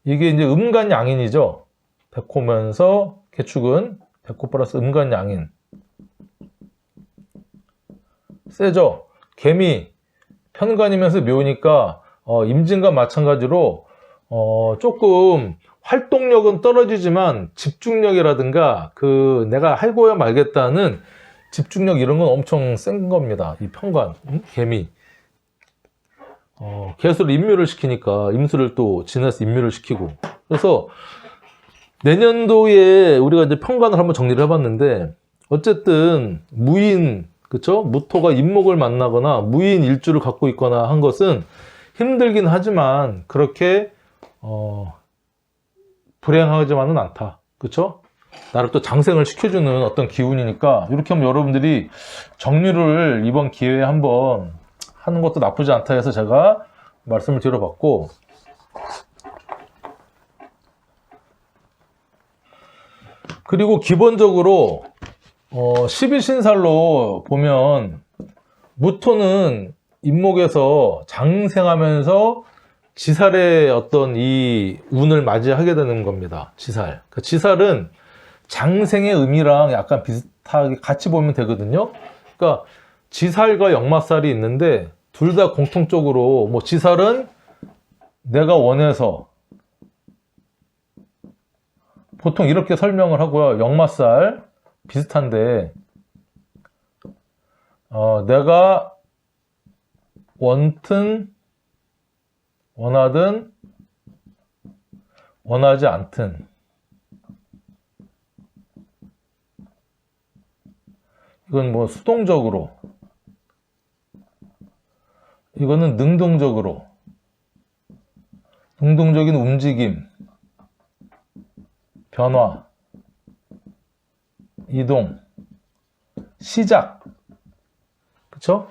이게 이제 음간양인이죠. 백호면서 개축은 백호 플러스 음간양인. 세죠? 개미 편관이면서 묘니까 임진과 마찬가지로 조금 활동력은 떨어지지만 집중력이라든가 그 내가 해고야 말겠다는 집중력 이런 건 엄청 센 겁니다. 이 편관, 개미. 개수를 임묘를 시키니까 임수를 또 지내서 임묘를 시키고. 그래서 내년도에 우리가 이제 편관을 한번 정리를 해봤는데, 어쨌든 무인, 그쵸? 무토가 임목을 만나거나 무인 일주를 갖고 있거나 한 것은 힘들긴 하지만 그렇게 불행하지만은 않다. 그쵸? 나를 또 장생을 시켜주는 어떤 기운이니까, 이렇게 하면 여러분들이 정리를 이번 기회에 한번 하는 것도 나쁘지 않다 해서 제가 말씀을 드려봤고, 그리고 기본적으로 12신살로 보면 무토는 임목에서 장생하면서 지살의 어떤 이 운을 맞이하게 되는 겁니다. 지살. 그 지살은 장생의 의미랑 약간 비슷하게 같이 보면 되거든요. 그러니까 지살과 역마살이 있는데 둘 다 공통적으로 뭐 지살은 내가 원해서, 보통 이렇게 설명을 하고요. 역마살 비슷한데 내가 원하든 원하지 않든, 이건 뭐 수동적으로, 이거는 능동적으로, 능동적인 움직임, 변화, 이동, 시작. 그쵸?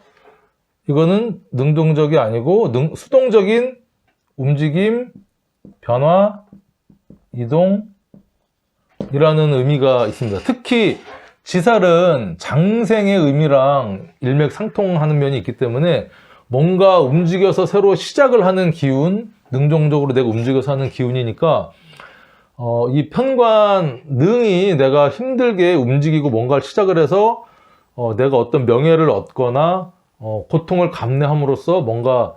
이거는 능동적이 아니고 수동적인 움직임, 변화, 이동 이라는 의미가 있습니다. 특히 지살은 장생의 의미랑 일맥상통하는 면이 있기 때문에 뭔가 움직여서 새로 시작을 하는 기운, 능동적으로 내가 움직여서 하는 기운이니까 이 편관 능이 내가 힘들게 움직이고 뭔가를 시작을 해서 내가 어떤 명예를 얻거나 고통을 감내함으로써 뭔가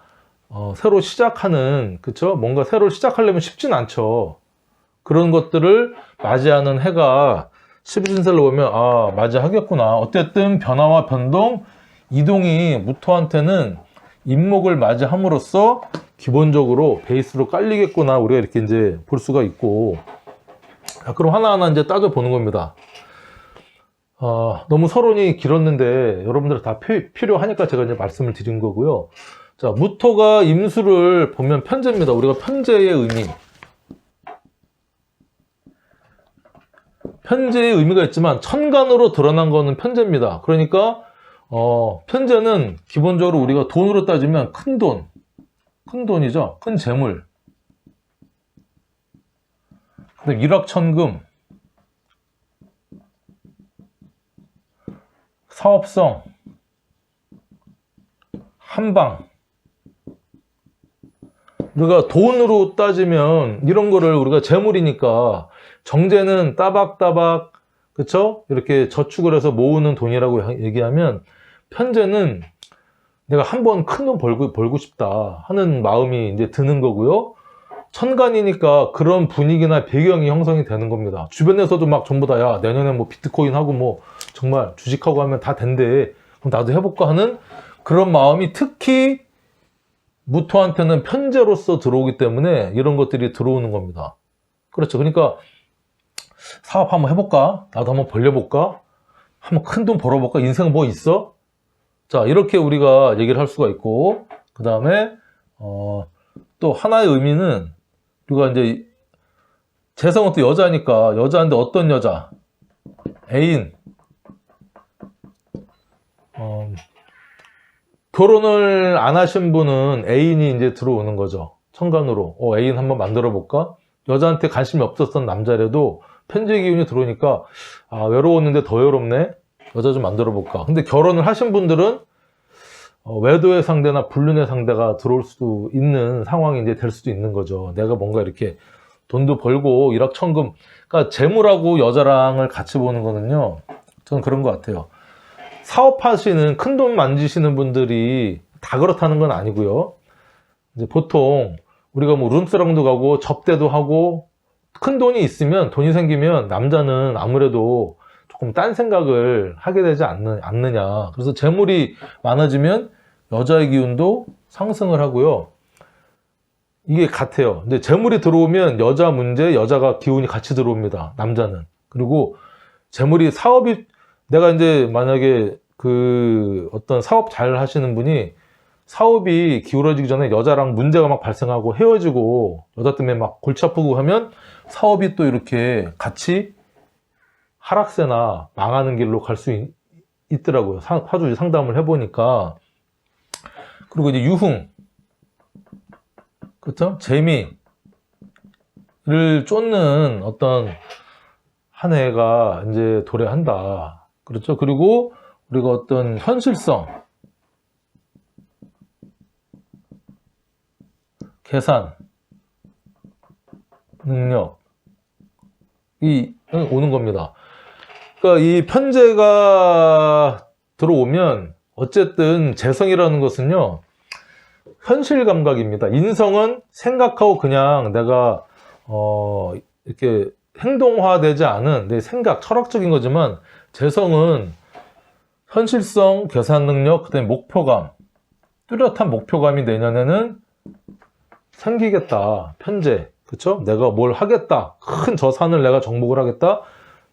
새로 시작하는, 그쵸? 뭔가 새로 시작하려면 쉽진 않죠. 그런 것들을 맞이하는 해가 11신살로 보면 아 맞이하겠구나. 어쨌든 변화와 변동, 이동이 무토한테는 인목을 맞이함으로써 기본적으로 베이스로 깔리겠구나. 우리가 이렇게 이제 볼 수가 있고. 자, 그럼 하나하나 이제 따져보는 겁니다. 너무 서론이 길었는데 여러분들 다 필요하니까 제가 이제 말씀을 드린 거고요. 자, 무토가 임수를 보면 편제입니다. 우리가 편제의 의미. 편제의 의미가 있지만 천간으로 드러난 거는 편제입니다. 그러니까 편제는 기본적으로 우리가 돈으로 따지면 큰 돈, 큰 돈이죠. 큰 재물. 그다음 일확천금, 사업성, 한방. 우리가 돈으로 따지면 이런 거를 우리가 재물이니까 정제는 따박따박, 그쵸? 이렇게 저축을 해서 모으는 돈이라고 얘기하면 편제는 내가 한번 큰 돈 벌고 싶다 하는 마음이 이제 드는 거고요. 천간이니까 그런 분위기나 배경이 형성이 되는 겁니다. 주변에서도 막 전부 다 야 내년에 뭐 비트코인 하고 뭐 정말 주식하고 하면 다 된대. 그럼 나도 해볼까 하는 그런 마음이 특히 무토한테는 편제로서 들어오기 때문에 이런 것들이 들어오는 겁니다. 그렇죠. 그러니까 사업 한번 해볼까? 나도 한번 벌려볼까? 한번 큰 돈 벌어볼까? 인생 뭐 있어? 자, 이렇게 우리가 얘기를 할 수가 있고, 그 다음에 또 하나의 의미는 우리가 이제 재성은 또 여자니까 여자인데 어떤 여자? 애인. 결혼을 안 하신 분은 애인이 이제 들어오는 거죠. 천간으로. 애인 한번 만들어 볼까? 여자한테 관심이 없었던 남자라도 편제 기운이 들어오니까 외로웠는데 더 외롭네. 여자 좀 만들어 볼까? 근데 결혼을 하신 분들은 외도의 상대나 불륜의 상대가 들어올 수도 있는 상황이 이제 될 수도 있는 거죠. 내가 뭔가 이렇게 돈도 벌고 일확천금, 그러니까 재물하고 여자랑을 같이 보는 거는요. 저는 그런 것 같아요. 사업하시는 큰 돈 만지시는 분들이 다 그렇다는 건 아니고요. 이제 보통 우리가 뭐 룸사롱도 가고 접대도 하고 큰 돈이 있으면, 돈이 생기면 남자는 아무래도 조금 딴 생각을 하게 되지 않느냐. 그래서 재물이 많아지면 여자의 기운도 상승을 하고요. 이게 같아요. 근데 재물이 들어오면 여자 문제, 여자가 기운이 같이 들어옵니다. 남자는. 그리고 재물이 사업이, 내가 이제 만약에 그 어떤 사업 잘 하시는 분이 사업이 기울어지기 전에 여자랑 문제가 막 발생하고 헤어지고 여자 때문에 막 골치 아프고 하면 사업이 또 이렇게 같이 하락세나 망하는 길로 갈 수 있더라고요. 화주 상담을 해보니까. 그리고 이제 유흥, 그렇죠? 재미를 쫓는 어떤 한 해가 이제 도래한다. 그렇죠? 그리고 우리가 어떤 현실성, 계산, 능력이 오는 겁니다. 그러니까 이 편제가 들어오면 어쨌든 재성이라는 것은요, 현실 감각입니다. 인성은 생각하고 그냥 내가 이렇게 행동화되지 않은 내 생각, 철학적인 거지만 재성은 현실성, 계산 능력, 그다음에 목표감, 뚜렷한 목표감이 내년에는 생기겠다. 편제, 그쵸? 내가 뭘 하겠다. 큰 저 산을 내가 정복을 하겠다.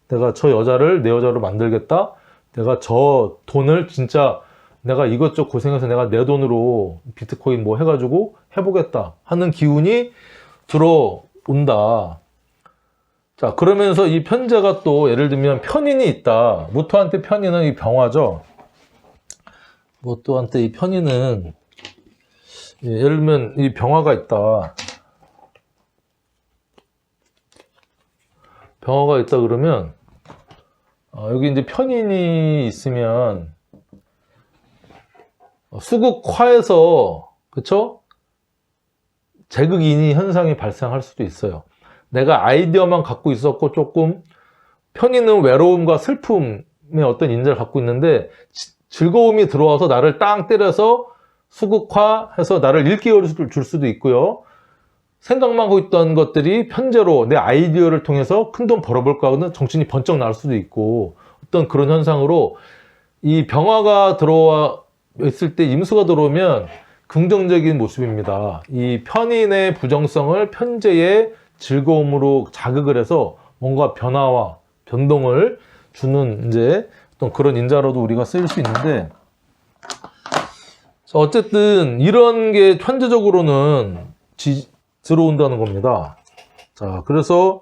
내가 저 여자를 내 여자로 만들겠다. 내가 저 돈을 진짜 내가 이것저것 고생해서 내가 내 돈으로 비트코인 뭐 해가지고 해보겠다 하는 기운이 들어온다. 자, 그러면서 이 편제가 또 예를 들면 편인이 있다. 무토한테 편인은 이 병화죠. 무토한테 이 편인은 예를 들면 이 병화가 있다. 병화가 있다 그러면 여기 이제 편인이 있으면 수극화에서, 그쵸? 제극인이 현상이 발생할 수도 있어요. 내가 아이디어만 갖고 있었고 조금, 편인은 외로움과 슬픔의 어떤 인자를 갖고 있는데 즐거움이 들어와서 나를 땅 때려서 수극화해서 나를 일깨워 줄 수도 있고요. 생각만 하고 있던 것들이 편제로 내 아이디어를 통해서 큰돈 벌어볼까 하는 정신이 번쩍 날 수도 있고, 어떤 그런 현상으로 이 병화가 들어와 있을 때 임수가 들어오면 긍정적인 모습입니다. 이 편인의 부정성을 편제의 즐거움으로 자극을 해서 뭔가 변화와 변동을 주는 이제 어떤 그런 인자로도 우리가 쓰일 수 있는데, 어쨌든 이런 게 현재적으로는 들어온다는 겁니다. 자, 그래서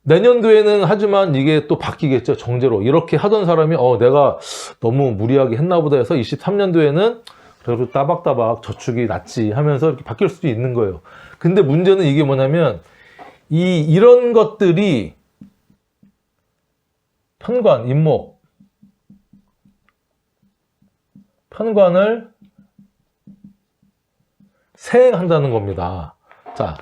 내년도에는 하지만 이게 또 바뀌겠죠. 정제로 이렇게 하던 사람이 내가 너무 무리하게 했나 보다 해서 23년도에는 그래도 따박따박 저축이 낫지 하면서 이렇게 바뀔 수도 있는 거예요. 근데 문제는 이게 뭐냐면 이런 것들이 편관, 임목, 편관을 세행한다는 겁니다. 자,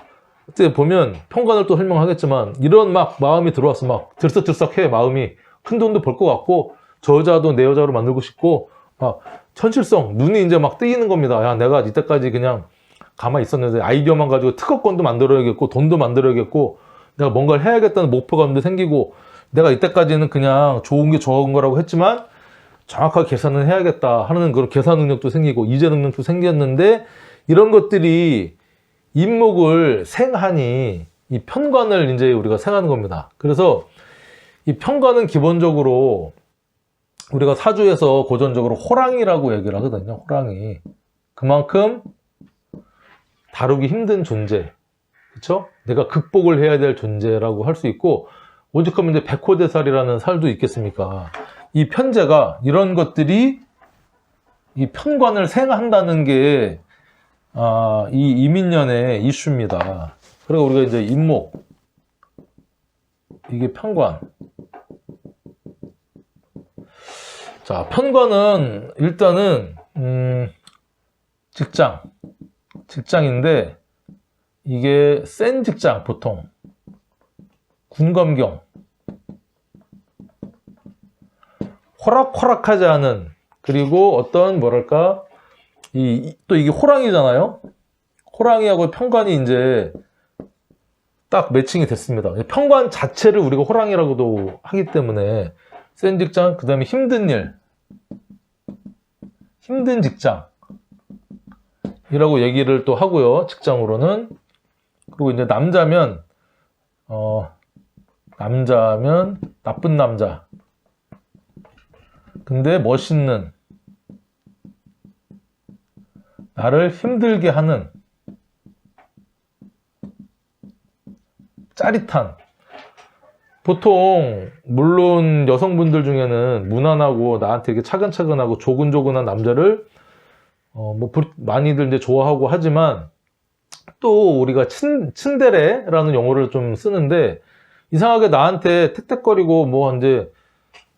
이제 보면 편관을 또 설명하겠지만 이런 막 마음이 들어와서 막 들썩들썩해. 마음이 큰 돈도 벌 것 같고 저 여자도 내 여자로 만들고 싶고 막 현실성, 눈이 이제 막 뜨이는 겁니다. 야, 내가 이때까지 그냥 가만히 있었는데 아이디어만 가지고 특허권도 만들어야겠고 돈도 만들어야겠고 내가 뭔가를 해야겠다는 목표감도 생기고 내가 이때까지는 그냥 좋은 게 좋은 거라고 했지만 정확하게 계산을 해야겠다 하는 그런 계산 능력도 생기고 이제 능력도 생겼는데, 이런 것들이 임목을 생하니 이 편관을 이제 우리가 생하는 겁니다. 그래서 이 편관은 기본적으로 우리가 사주에서 고전적으로 호랑이라고 얘기를 하거든요. 호랑이. 그만큼 다루기 힘든 존재. 그렇죠? 내가 극복을 해야 될 존재라고 할 수 있고, 오죽하면 이제 백호대살이라는 살도 있겠습니까? 이 편제가 이런 것들이 이 편관을 생한다는 게 이 이민년의 이슈입니다. 그리고 우리가 이제 임목, 이게 편관. 자, 편관은 일단은 직장인데 이게 센 직장, 보통 군검경, 호락호락하지 않은, 그리고 어떤 뭐랄까 또 이게 호랑이잖아요. 호랑이하고 편관이 이제 딱 매칭이 됐습니다. 편관 자체를 우리가 호랑이라고도 하기 때문에 센 직장, 그 다음에 힘든 일, 힘든 직장이라고 얘기를 또 하고요. 직장으로는. 그리고 이제 남자면 나쁜 남자. 근데 멋있는, 나를 힘들게 하는, 짜릿한. 보통 물론 여성분들 중에는 무난하고 나한테 이렇게 차근차근하고 조근조근한 남자를 많이들 이제 좋아하고 하지만, 또 우리가 츤데레라는 용어를 좀 쓰는데, 이상하게 나한테 택택거리고 뭐 이제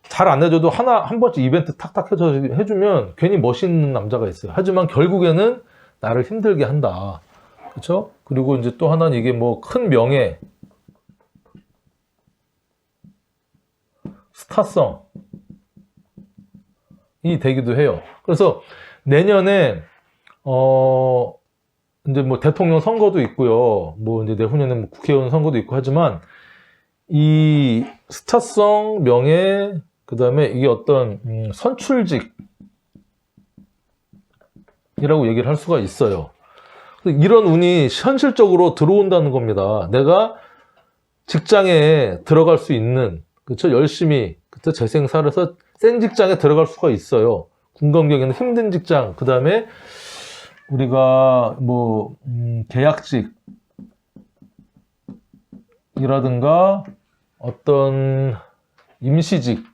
잘 안 해줘도 한 번씩 이벤트 탁탁 해주면 괜히 멋있는 남자가 있어요. 하지만 결국에는 나를 힘들게 한다. 그렇죠? 그리고 이제 또 하나는 이게 뭐 큰 명예, 스타성이 되기도 해요. 그래서 내년에 이제 뭐 대통령 선거도 있고요. 뭐 이제 내후년에 뭐 국회의원 선거도 있고 하지만 이 스타성, 명예, 그 다음에 이게 어떤 선출직이라고 얘기를 할 수가 있어요. 이런 운이 현실적으로 들어온다는 겁니다. 내가 직장에 들어갈 수 있는, 그렇죠? 열심히, 그렇죠? 재생살에서 센 직장에 들어갈 수가 있어요. 군검경에는 힘든 직장, 그 다음에 우리가 뭐 계약직이라든가 어떤 임시직,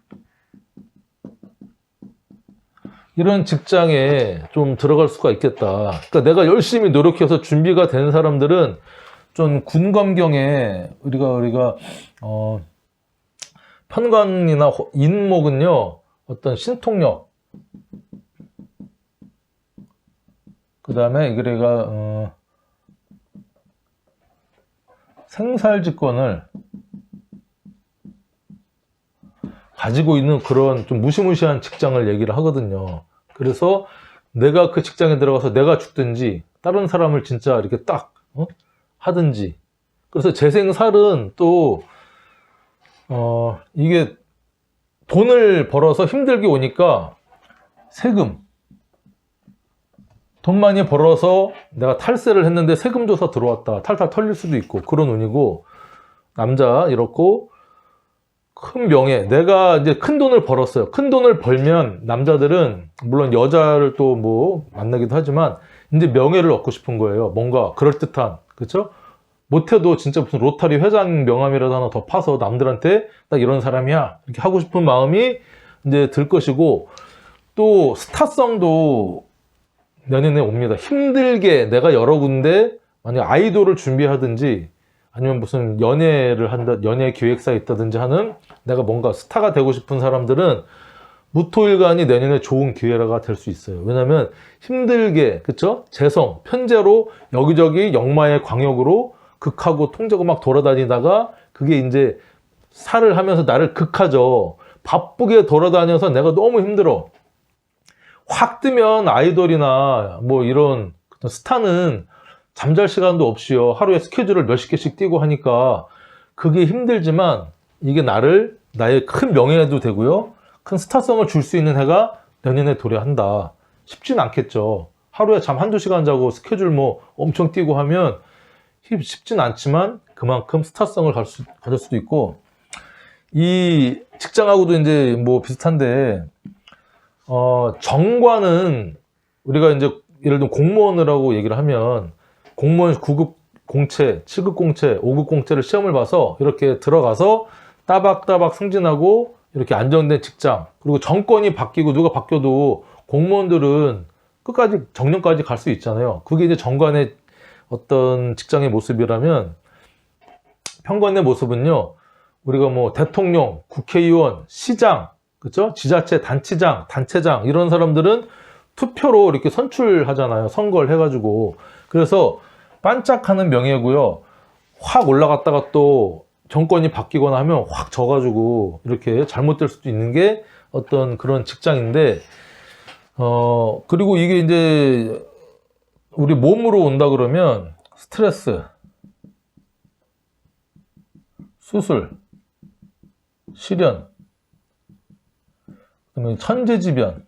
이런 직장에 좀 들어갈 수가 있겠다. 그러니까 내가 열심히 노력해서 준비가 된 사람들은 좀 군검경에 우리가 편관이나 인목은요, 어떤 신통력, 그 다음에 우리가 생살직권을 가지고 있는 그런 좀 무시무시한 직장을 얘기를 하거든요. 그래서 내가 그 직장에 들어가서 내가 죽든지 다른 사람을 진짜 이렇게 딱 하든지. 그래서 재생살은 또 이게 돈을 벌어서 힘들게 오니까 세금, 돈 많이 벌어서 내가 탈세를 했는데 세금 조사 들어왔다, 탈탈 털릴 수도 있고 그런 운이고, 남자 이렇고 큰 명예, 내가 이제 큰 돈을 벌었어요. 큰 돈을 벌면 남자들은 물론 여자를 또 뭐 만나기도 하지만 이제 명예를 얻고 싶은 거예요. 뭔가 그럴듯한, 그렇죠? 못해도 진짜 무슨 로타리 회장 명함이라도 하나 더 파서 남들한테 딱 이런 사람이야 이렇게 하고 싶은 마음이 이제 들 것이고, 또 스타성도 내년에 옵니다. 힘들게 내가 여러 군데 만약 아이돌을 준비하든지 아니면 무슨 연애를 한다, 연애 기획사에 있다든지 하는 내가 뭔가 스타가 되고 싶은 사람들은 무토일간이 내년에 좋은 기회가 될 수 있어요. 왜냐면 힘들게, 그쵸? 재성, 편재로 여기저기 역마의 광역으로 극하고 통제고 막 돌아다니다가 그게 이제 살을 하면서 나를 극하죠. 바쁘게 돌아다녀서 내가 너무 힘들어. 확 뜨면 아이돌이나 뭐 이런 스타는 잠잘 시간도 없이요. 하루에 스케줄을 몇십 개씩 뛰고 하니까 그게 힘들지만 이게 나의 큰 명예도 되고요. 큰 스타성을 줄 수 있는 해가 내년에 도래한다. 쉽진 않겠죠. 하루에 잠 한두 시간 자고 스케줄 뭐 엄청 뛰고 하면 쉽진 않지만 그만큼 스타성을 가질 수도 있고, 이 직장하고도 이제 뭐 비슷한데, 정관은 우리가 이제 예를 들면 공무원을 하고 얘기를 하면 공무원 9급 공채, 7급 공채, 5급 공채를 시험을 봐서 이렇게 들어가서 따박따박 승진하고 이렇게 안정된 직장, 그리고 정권이 바뀌고 누가 바뀌어도 공무원들은 끝까지 정년까지 갈 수 있잖아요. 그게 이제 정관의 어떤 직장의 모습이라면, 평관의 모습은요, 우리가 뭐 대통령, 국회의원, 시장, 그렇죠? 지자체 단체장, 단체장 이런 사람들은 투표로 이렇게 선출하잖아요. 선거를 해가지고. 그래서 반짝하는 명예고요. 확 올라갔다가 또 정권이 바뀌거나 하면 확 져가지고 이렇게 잘못될 수도 있는 게 어떤 그런 직장인데, 그리고 이게 이제 우리 몸으로 온다 그러면 스트레스, 수술, 실연, 그다음에 천재지변,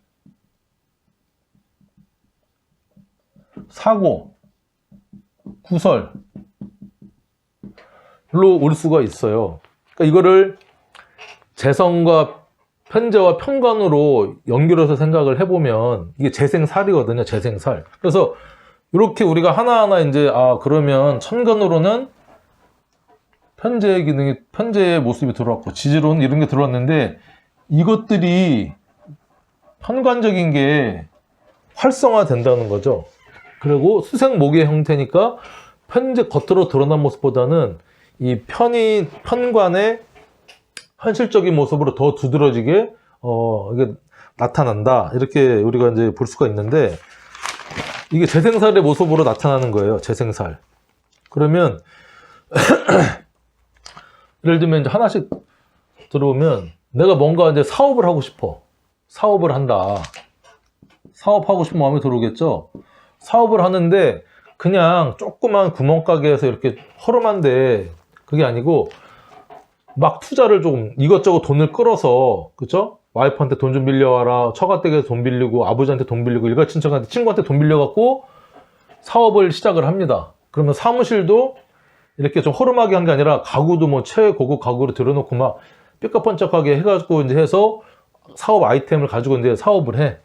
사고, 구설 로 올 수가 있어요. 그러니까 이거를 재성과 편재와 편관으로 연결해서 생각을 해보면 이게 재생살이거든요. 재생살. 그래서 이렇게 우리가 하나하나 이제 그러면 천간으로는 편재의 기능이, 편재의 모습이 들어왔고 지지로는 이런 게 들어왔는데, 이것들이 편관적인 게 활성화된다는 거죠. 그리고 수생목의 형태니까 편재 겉으로 드러난 모습보다는 이 편관의 현실적인 모습으로 더 두드러지게 이게 나타난다. 이렇게 우리가 이제 볼 수가 있는데, 이게 재생살의 모습으로 나타나는 거예요. 재생살. 그러면 예를 들면 이제 하나씩 들어오면, 내가 뭔가 이제 사업을 하고 싶어. 사업을 한다. 사업하고 싶은 마음이 들어오겠죠. 사업을 하는데 그냥 조그만 구멍가게에서 이렇게 허름한데 그게 아니고 막 투자를 좀 이것저것 돈을 끌어서, 그쵸? 와이프한테 돈 좀 빌려와라, 처가댁에서 돈 빌리고, 아버지한테 돈 빌리고, 일가 친척한테, 친구한테 돈 빌려갖고 사업을 시작을 합니다. 그러면 사무실도 이렇게 좀 허름하게 한 게 아니라 가구도 뭐 최고급 가구로 들여놓고 막 삐까뻔쩍하게 해가지고 이제 해서 사업 아이템을 가지고 이제 사업을 해.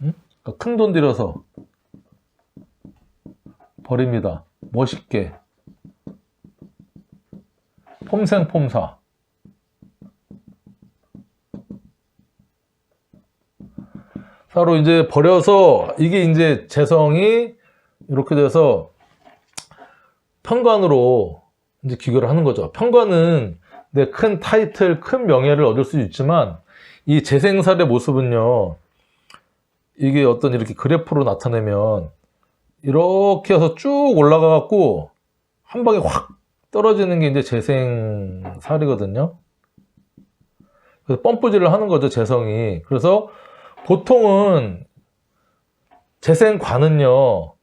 응? 그러니까 큰 돈 들여서 버립니다. 멋있게. 폼생폼사. 서로 이제 버려서 이게 이제 재성이 이렇게 돼서 편관으로 이제 귀결을 하는 거죠. 편관은 내 큰 타이틀, 큰 명예를 얻을 수 있지만, 이 재생살의 모습은요, 이게 어떤 이렇게 그래프로 나타내면 이렇게 해서 쭉 올라가 갖고 한 방에 확 떨어지는 게 이제 재생살이거든요. 그래서 펌프질을 하는 거죠, 재성이. 그래서 보통은 재생관은요,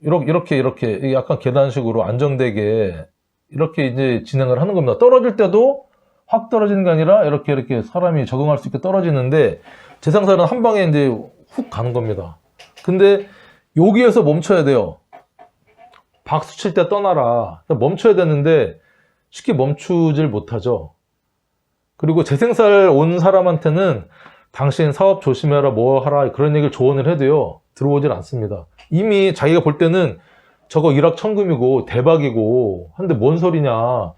이렇게 약간 계단식으로 안정되게 이렇게 이제 진행을 하는 겁니다. 떨어질 때도 확 떨어지는 게 아니라 이렇게 사람이 적응할 수 있게 떨어지는데 재생살은 한 방에 이제 훅 가는 겁니다. 근데 여기에서 멈춰야 돼요. 박수 칠 때 떠나라. 멈춰야 되는데 쉽게 멈추질 못하죠. 그리고 재생살 온 사람한테는 당신 사업 조심해라, 뭐 하라, 그런 얘기를 조언을 해도요, 들어오질 않습니다. 이미 자기가 볼 때는 저거 일확천금이고 대박이고 한데 뭔 소리냐.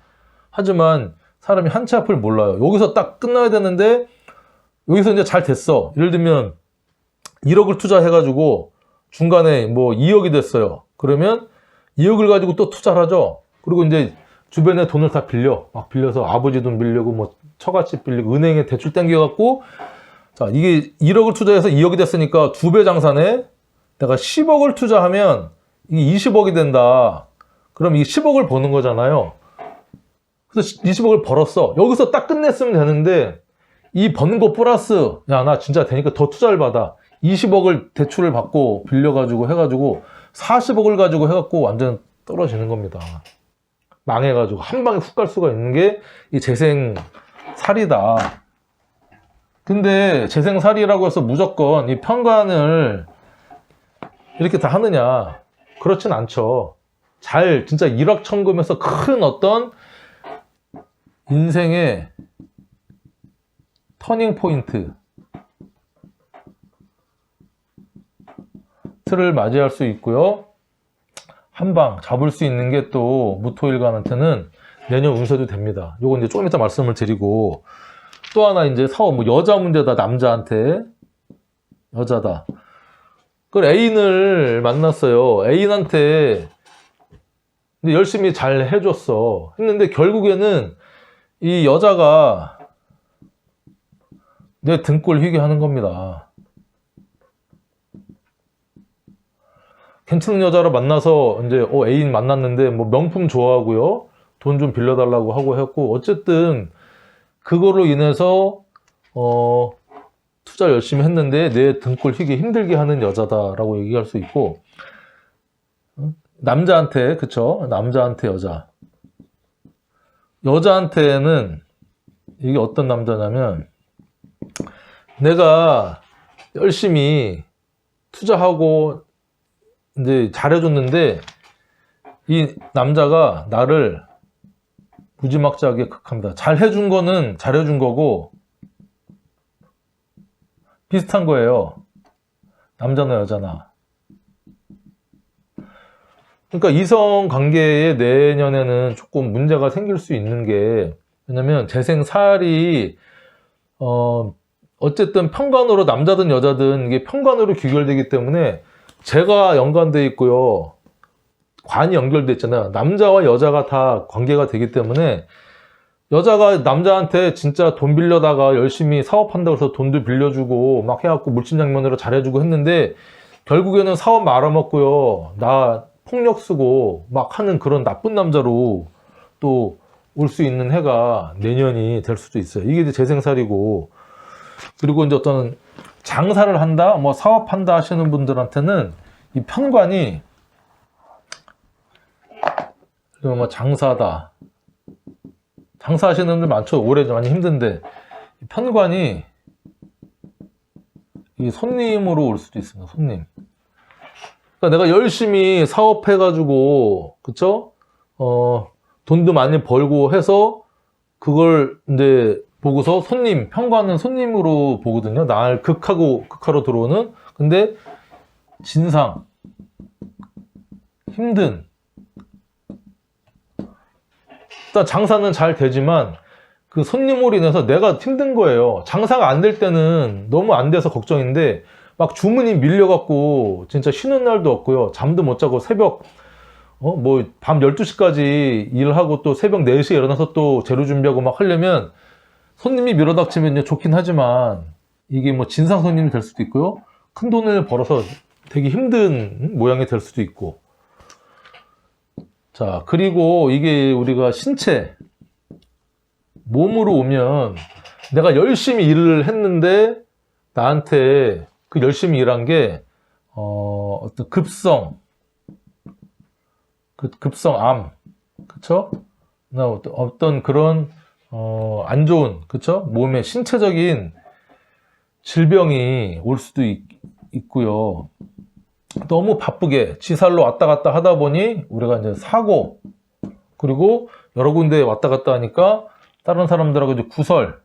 하지만 사람이 한치 앞을 몰라요. 여기서 딱 끝나야 되는데 여기서 이제 잘 됐어. 예를 들면 1억을 투자해가지고 중간에 뭐 2억이 됐어요. 그러면 2억을 가지고 또 투자를 하죠. 그리고 이제 주변에 돈을 다 막 빌려서 아버지 돈 빌리고 뭐 처갓집 빌리고 은행에 대출 땡겨갖고, 자, 이게 1억을 투자해서 2억이 됐으니까 2배 장사네. 내가 10억을 투자하면 이게 20억이 된다. 그럼 이 10억을 버는 거잖아요. 그래서 20억을 벌었어. 여기서 딱 끝냈으면 되는데 이 버는 거 플러스, 야, 나 진짜 되니까 더 투자를 받아. 20억을 대출을 받고 빌려가지고 해가지고 40억을 가지고 해갖고 완전 떨어지는 겁니다. 망해가지고 한 방에 훅 갈 수가 있는 게 이 재생살이다. 근데 재생살이라고 해서 무조건 이 편관을 이렇게 다 하느냐? 그렇진 않죠. 잘 진짜 일확천금에서 큰 어떤 인생의 터닝 포인트 를 맞이할 수 있고요. 한 방 잡을 수 있는 게 또 무토일관한테는 내년 운세도 됩니다. 요거 이제 조금 이따 말씀을 드리고, 또 하나 이제 사업, 뭐 여자 문제다. 남자한테 여자다. 그 애인을 만났어요. 애인한테 열심히 잘 해줬어. 했는데 결국에는 이 여자가 내 등골 휘게 하는 겁니다. 괜찮은 여자를 만나서 이제 애인 만났는데 뭐 명품 좋아하고요, 돈 좀 빌려달라고 하고 했고, 어쨌든 그거로 인해서 투자 열심히 했는데 내 등골 휘기 힘들게 하는 여자다라고 얘기할 수 있고, 남자한테, 그쵸? 남자한테 여자한테는 이게 어떤 남자냐면, 내가 열심히 투자하고 이제 잘해줬는데 이 남자가 나를 무지막지하게 극한다. 잘해준 거는 잘해준 거고 비슷한 거예요. 남자나 여자나. 그러니까 이성 관계에 내년에는 조금 문제가 생길 수 있는 게, 왜냐면 재생살이 어쨌든 편관으로, 남자든 여자든 이게 편관으로 귀결되기 때문에 재가 연관돼 있고요, 관이 연결돼 있잖아요. 남자와 여자가 다 관계가 되기 때문에 여자가 남자한테 진짜 돈 빌려다가 열심히 사업한다고 해서 돈도 빌려주고 막 해갖고 물친장면으로 잘해주고 했는데 결국에는 사업 말아먹고요, 나 폭력 쓰고 막 하는 그런 나쁜 남자로 또 올 수 있는 해가 내년이 될 수도 있어요. 이게 이제 재생살이고, 그리고 이제 어떤 장사를 한다, 뭐 사업한다 하시는 분들한테는 이 편관이, 뭐 장사다, 장사하시는 분들 많죠. 올해 많이 힘든데 이 편관이 이 손님으로 올 수도 있습니다. 손님. 그러니까 내가 열심히 사업해가지고, 그쵸? 돈도 많이 벌고 해서 그걸 이제 보고서 손님, 편관은 손님으로 보거든요. 날 극하로 들어오는. 근데 진상, 힘든. 일단 장사는 잘 되지만 그 손님으로 인해서 내가 힘든 거예요. 장사가 안 될 때는 너무 안 돼서 걱정인데 막 주문이 밀려갖고 진짜 쉬는 날도 없고요. 잠도 못 자고 새벽 뭐 밤 12시까지 일하고 또 새벽 4시에 일어나서 또 재료 준비하고 막 하려면 손님이 밀어닥치면 좋긴 하지만 이게 뭐 진상 손님이 될 수도 있고요, 큰 돈을 벌어서 되게 힘든 모양이 될 수도 있고. 자, 그리고 이게 우리가 신체, 몸으로 오면 내가 열심히 일을 했는데 나한테 그 열심히 일한 게 어떤 급성, 급성암, 그쵸? 어떤 그런 안 좋은, 그쵸? 몸에 신체적인 질병이 올 수도 있고요. 너무 바쁘게 지살로 왔다 갔다 하다 보니 우리가 이제 사고, 그리고 여러 군데 왔다 갔다 하니까 다른 사람들하고 이제 구설,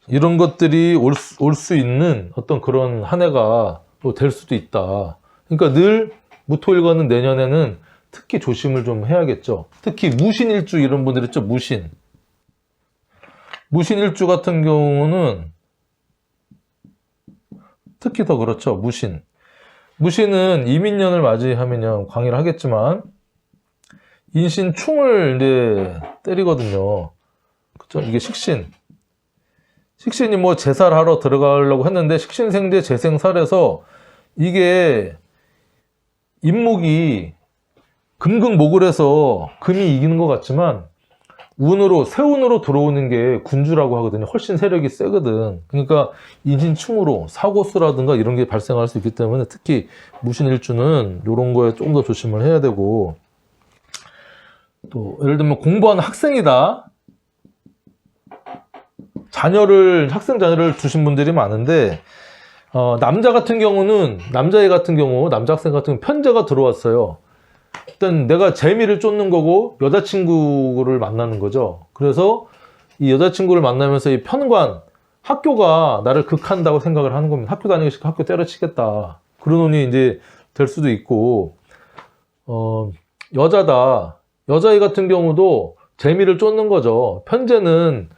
이런 것들이 올 수 있는 어떤 그런 한 해가 또 될 수도 있다. 그러니까 늘 무토일관은 내년에는 특히 조심을 좀 해야겠죠. 특히 무신일주 이런 분들 있죠. 무신일주 같은 경우는 특히 더 그렇죠. 무신은 이민년을 맞이하면 강의를 하겠지만 인신충을 이제 때리거든요. 그쵸? 이게 식신이 뭐 제살하러 들어가려고 했는데 식신생제 재생살에서 이게 임목이 금극목을 해서 금이 이기는 것 같지만 세운으로 들어오는 게 군주라고 하거든요. 훨씬 세력이 세거든. 그러니까 인신충으로 사고수라든가 이런 게 발생할 수 있기 때문에 특히 무신일주는 이런 거에 좀 더 조심을 해야 되고, 또 예를 들면 공부하는 학생이다. 학생 자녀를 두신 분들이 많은데 남자 같은 경우는 남자 학생 같은 경우는 편제가 들어왔어요. 일단 내가 재미를 쫓는 거고 여자친구를 만나는 거죠. 그래서 이 여자친구를 만나면서 이 편관, 학교가 나를 극한다고 생각을 하는 겁니다. 학교 다니기 싫고 학교 때려치겠다, 그런 놈이 이제 될 수도 있고, 여자아이 같은 경우도 재미를 쫓는 거죠. 편제는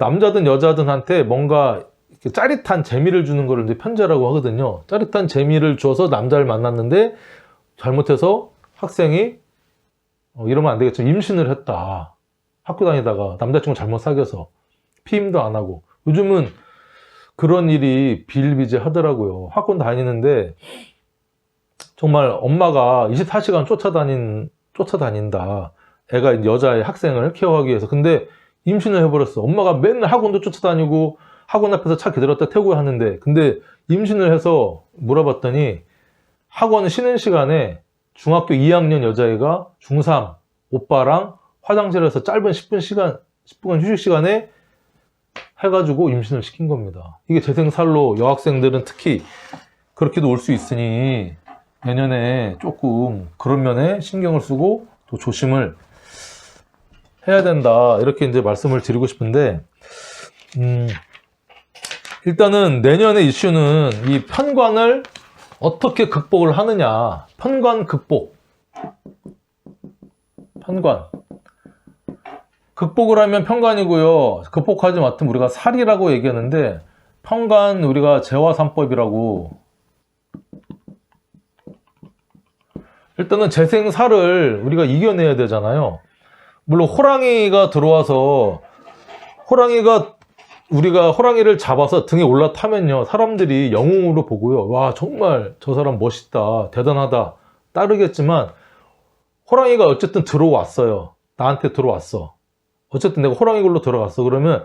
남자든 여자든한테 뭔가 이렇게 짜릿한 재미를 주는 거를 이제 편제라고 하거든요. 짜릿한 재미를 줘서 남자를 만났는데 잘못해서 학생이 이러면 안 되겠죠. 임신을 했다. 학교 다니다가 남자친구 잘못 사귀어서 피임도 안 하고. 요즘은 그런 일이 비일비재하더라고요. 학원 다니는데 정말 엄마가 24시간 쫓아다닌다. 애가 이제 여자의 학생을 케어하기 위해서. 근데 임신을 해버렸어. 엄마가 맨날 학원도 쫓아다니고 학원 앞에서 차 기다렸다 태우고 하는데, 근데 임신을 해서 물어봤더니 학원 쉬는 시간에 중학교 2학년 여자애가 중3 오빠랑 화장실에서 짧은 10분 휴식 시간에 해가지고 임신을 시킨 겁니다. 이게 재생살로 여학생들은 특히 그렇게도 올 수 있으니 내년에 조금 그런 면에 신경을 쓰고 또 조심을 해야 된다, 이렇게 이제 말씀을 드리고 싶은데, 일단은 내년의 이슈는 이 편관을 어떻게 극복을 하느냐. 편관 극복. 극복을 하면 편관이고요. 극복하지 못하면 우리가 살이라고 얘기하는데, 편관 우리가 재화삼법이라고. 일단은 재생살을 우리가 이겨내야 되잖아요. 물론 호랑이가 들어와서 우리가 호랑이를 잡아서 등에 올라타면요, 사람들이 영웅으로 보고요, 와 정말 저 사람 멋있다, 대단하다 따르겠지만, 호랑이가 어쨌든 들어왔어요. 나한테 들어왔어. 어쨌든 내가 호랑이 굴로 들어갔어. 그러면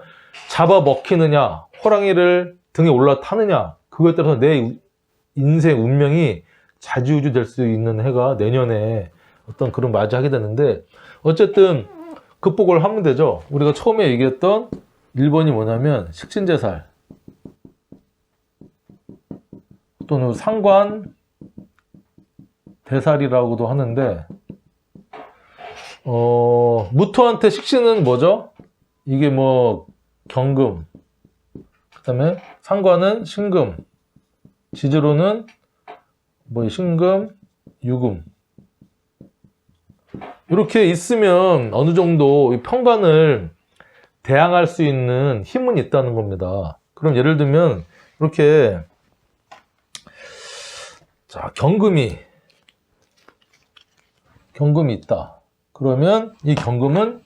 잡아먹히느냐, 호랑이를 등에 올라타느냐, 그거에 따라서 내 인생 운명이 좌지우지 될 수 있는 해가 내년에 어떤 그런 맞이하게 되는데, 어쨌든 극복을 하면 되죠. 우리가 처음에 얘기했던 1번이 뭐냐면 식신제살, 또는 상관 대살이라고도 하는데, 무토한테 식신은 뭐죠? 이게 뭐 경금, 그 다음에 상관은 신금, 지지로는 뭐 신금, 유금, 이렇게 있으면 어느 정도 이 편관을 대항할 수 있는 힘은 있다는 겁니다. 그럼 예를 들면 이렇게, 자, 경금이 있다. 그러면 이 경금은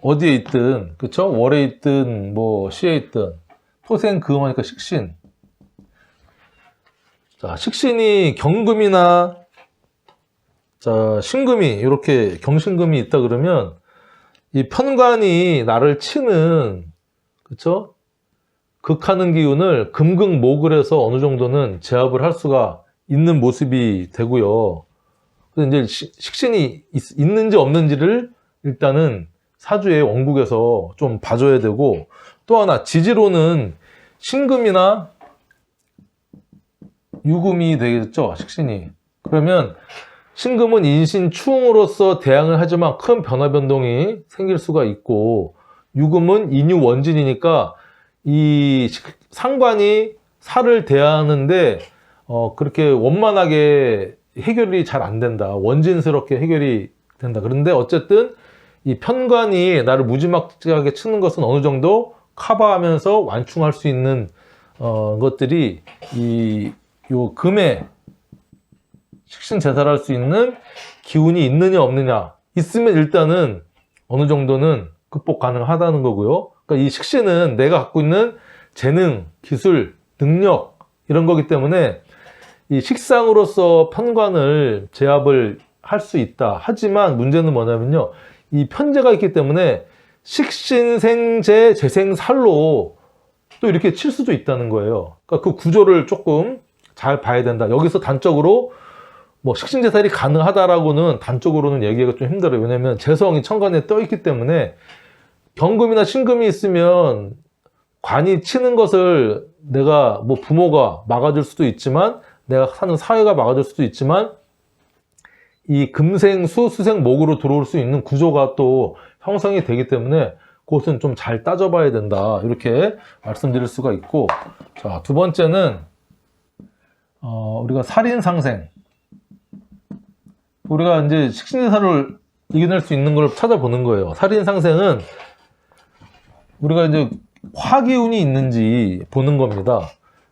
어디에 있든, 그쵸? 월에 있든 뭐 시에 있든 토생금하니까 식신. 자, 식신이 경금이나 자, 신금이, 이렇게 경신금이 있다 그러면 이 편관이 나를 치는, 그쵸? 극하는 기운을 금극목을 해서 어느 정도는 제압을 할 수가 있는 모습이 되고요. 그래서 이제 식신이 있는지 없는지를 일단은 사주의 원국에서 좀 봐줘야 되고, 또 하나 지지로는 신금이나 유금이 되겠죠, 식신이. 그러면 신금은 인신 충으로서 대항을 하지만 큰 변화 변동이 생길 수가 있고, 유금은 인유 원진이니까 이 상관이 살을 대하는데 그렇게 원만하게 해결이 잘 안 된다. 원진스럽게 해결이 된다. 그런데 어쨌든 이 편관이 나를 무지막지하게 치는 것은 어느 정도 커버하면서 완충할 수 있는 것들이 요 금에 식신제살할 수 있는 기운이 있느냐 없느냐, 있으면 일단은 어느 정도는 극복 가능하다는 거고요. 그러니까 이 식신은 내가 갖고 있는 재능, 기술, 능력 이런 거기 때문에 이 식상으로서 편관을 제압을 할 수 있다. 하지만 문제는 뭐냐면요, 이 편제가 있기 때문에 식신생재 재생살로 또 이렇게 칠 수도 있다는 거예요. 그러니까 그 구조를 조금 잘 봐야 된다. 여기서 단적으로 뭐 식신제살이 가능하다라고는 단적으로는 얘기하기가 좀 힘들어요. 왜냐면 재성이 천간에 떠 있기 때문에 경금이나 신금이 있으면 관이 치는 것을 내가 뭐 부모가 막아줄 수도 있지만, 내가 사는 사회가 막아줄 수도 있지만, 이 금생수 수생목으로 들어올 수 있는 구조가 또 형성이 되기 때문에 그것은 좀 잘 따져봐야 된다, 이렇게 말씀드릴 수가 있고. 자, 두 번째는 우리가 살인상생, 우리가 이제 식신제살을 이겨낼 수 있는 걸 찾아보는 거예요. 살인상생은 우리가 이제 화기운이 있는지 보는 겁니다.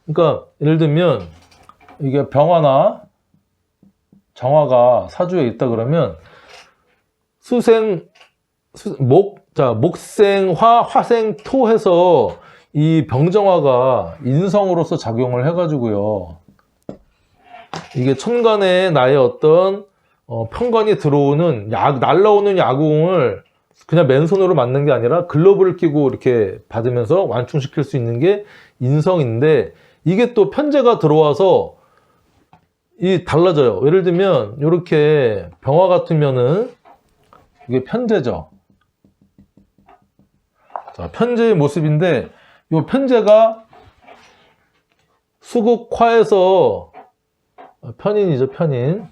그러니까 예를 들면 이게 병화나 정화가 사주에 있다 그러면 목생화, 화생토 해서 이 병정화가 인성으로서 작용을 해가지고요, 이게 천간에 나의 어떤 편관이 들어오는 날라오는 야궁을 그냥 맨손으로 맞는 게 아니라 글러브를 끼고 이렇게 받으면서 완충시킬 수 있는 게 인성인데, 이게 또 편제가 들어와서 달라져요. 예를 들면 이렇게 병화 같으면은 이게 편제죠. 자, 편제의 모습인데, 이 편제가 수극화에서 편인이죠, 편인.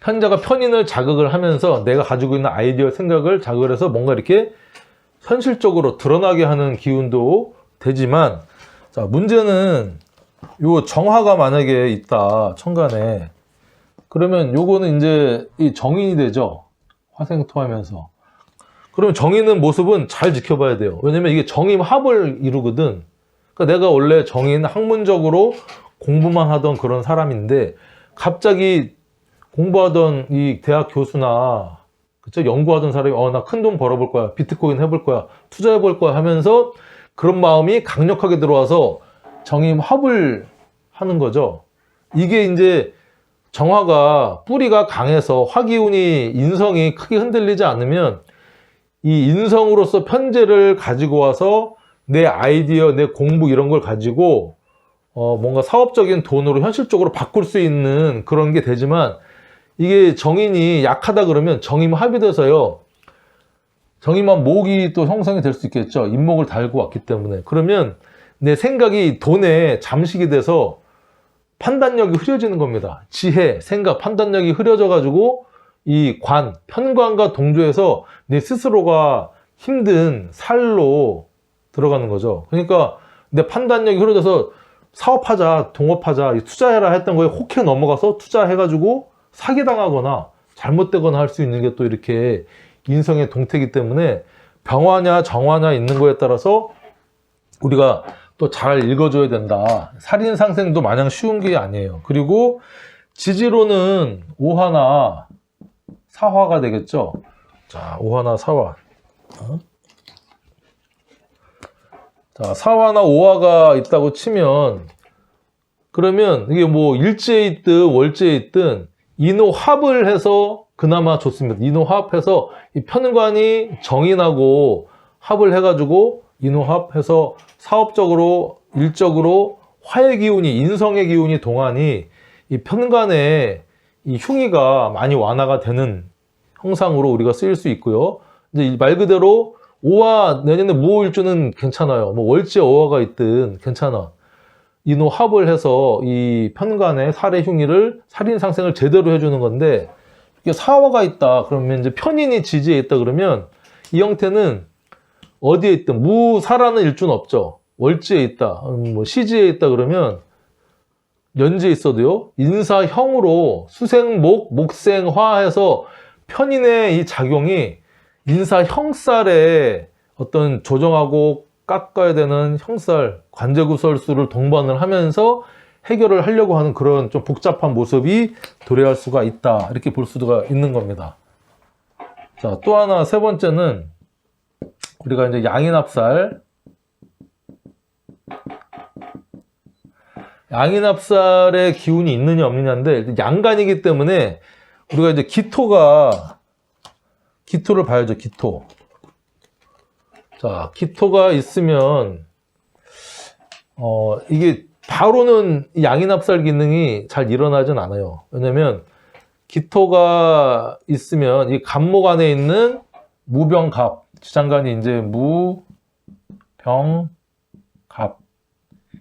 편제가 편인을 자극을 하면서 내가 가지고 있는 아이디어, 생각을 자극을 해서 뭔가 이렇게 현실적으로 드러나게 하는 기운도 되지만, 자, 문제는 요 정화가 만약에 있다, 천간에. 그러면 요거는 이제 이 정인이 되죠. 화생토하면서. 그러면 정인은 모습은 잘 지켜봐야 돼요. 왜냐면 이게 정임합을 이루거든. 그러니까 내가 원래 정인 학문적으로 공부만 하던 그런 사람인데, 갑자기 공부하던 이 대학 교수나, 그쵸, 연구하던 사람이 나 큰 돈 벌어볼 거야, 비트코인 해볼 거야, 투자해볼 거야 하면서 그런 마음이 강력하게 들어와서 정임합을 하는 거죠. 이게 이제 정화가 뿌리가 강해서 화기운이, 인성이 크게 흔들리지 않으면 이 인성으로서 편제를 가지고 와서 내 아이디어, 내 공부 이런 걸 가지고 뭔가 사업적인 돈으로 현실적으로 바꿀 수 있는 그런 게 되지만, 이게 정인이 약하다 그러면 정임합이 돼서요, 정임합 목이 또 형성이 될 수 있겠죠. 인목을 달고 왔기 때문에. 그러면 내 생각이 돈에 잠식이 돼서 판단력이 흐려지는 겁니다. 지혜, 생각, 판단력이 흐려져 가지고 이 편관과 동조해서 내 스스로가 힘든 살로 들어가는 거죠. 그러니까 내 판단력이 흐려져서 사업하자, 동업하자, 투자해라 했던 거에 혹해 넘어가서 투자해가지고 사기당하거나 잘못되거나 할 수 있는 게 또 이렇게 인성의 동태이기 때문에 병화냐 정화냐 있는 거에 따라서 우리가 또 잘 읽어줘야 된다. 살인상생도 마냥 쉬운 게 아니에요. 그리고 지지로는 오화나 사화가 되겠죠. 자, 오화나 사화. 자, 사화나 오화가 있다고 치면, 그러면 이게 뭐 일지에 있든 월지에 있든 인호합을 해서 그나마 좋습니다. 인호합해서 이 편관이 정인하고 합을 해가지고 인호합해서 사업적으로, 일적으로 화의 기운이, 인성의 기운이 동하니 이 편관에 이 흉의가 많이 완화가 되는 형상으로 우리가 쓰일 수 있고요. 이제 말 그대로 오화, 내년에 무오일주는 괜찮아요. 뭐 월지에 오화가 있든 괜찮아. 이노 합을 해서 이 편간의 살해 흉의를, 살인 상생을 제대로 해주는 건데, 이게 사화가 있다 그러면, 이제 편인이 지지에 있다 그러면 이 형태는 어디에 있든, 무사라는 일주는 없죠. 월지에 있다, 뭐 시지에 있다 그러면, 연지에 있어도요, 인사형으로 수생목, 목생화 해서 편인의 이 작용이 인사형살에 어떤 조정하고 깎아야 되는 형살, 관제구설수를 동반을 하면서 해결을 하려고 하는 그런 좀 복잡한 모습이 도래할 수가 있다, 이렇게 볼 수가 있는 겁니다. 자, 또 하나, 세 번째는 우리가 이제 양인합살, 양인합살의 기운이 있느냐 없느냐인데, 양간이기 때문에 우리가 이제 기토를 봐야죠. 기토. 자, 기토가 있으면 이게 바로는 양인합살 기능이 잘 일어나진 않아요. 왜냐면 기토가 있으면 이 간목 안에 있는 무병갑, 지장간이 이제 무병갑,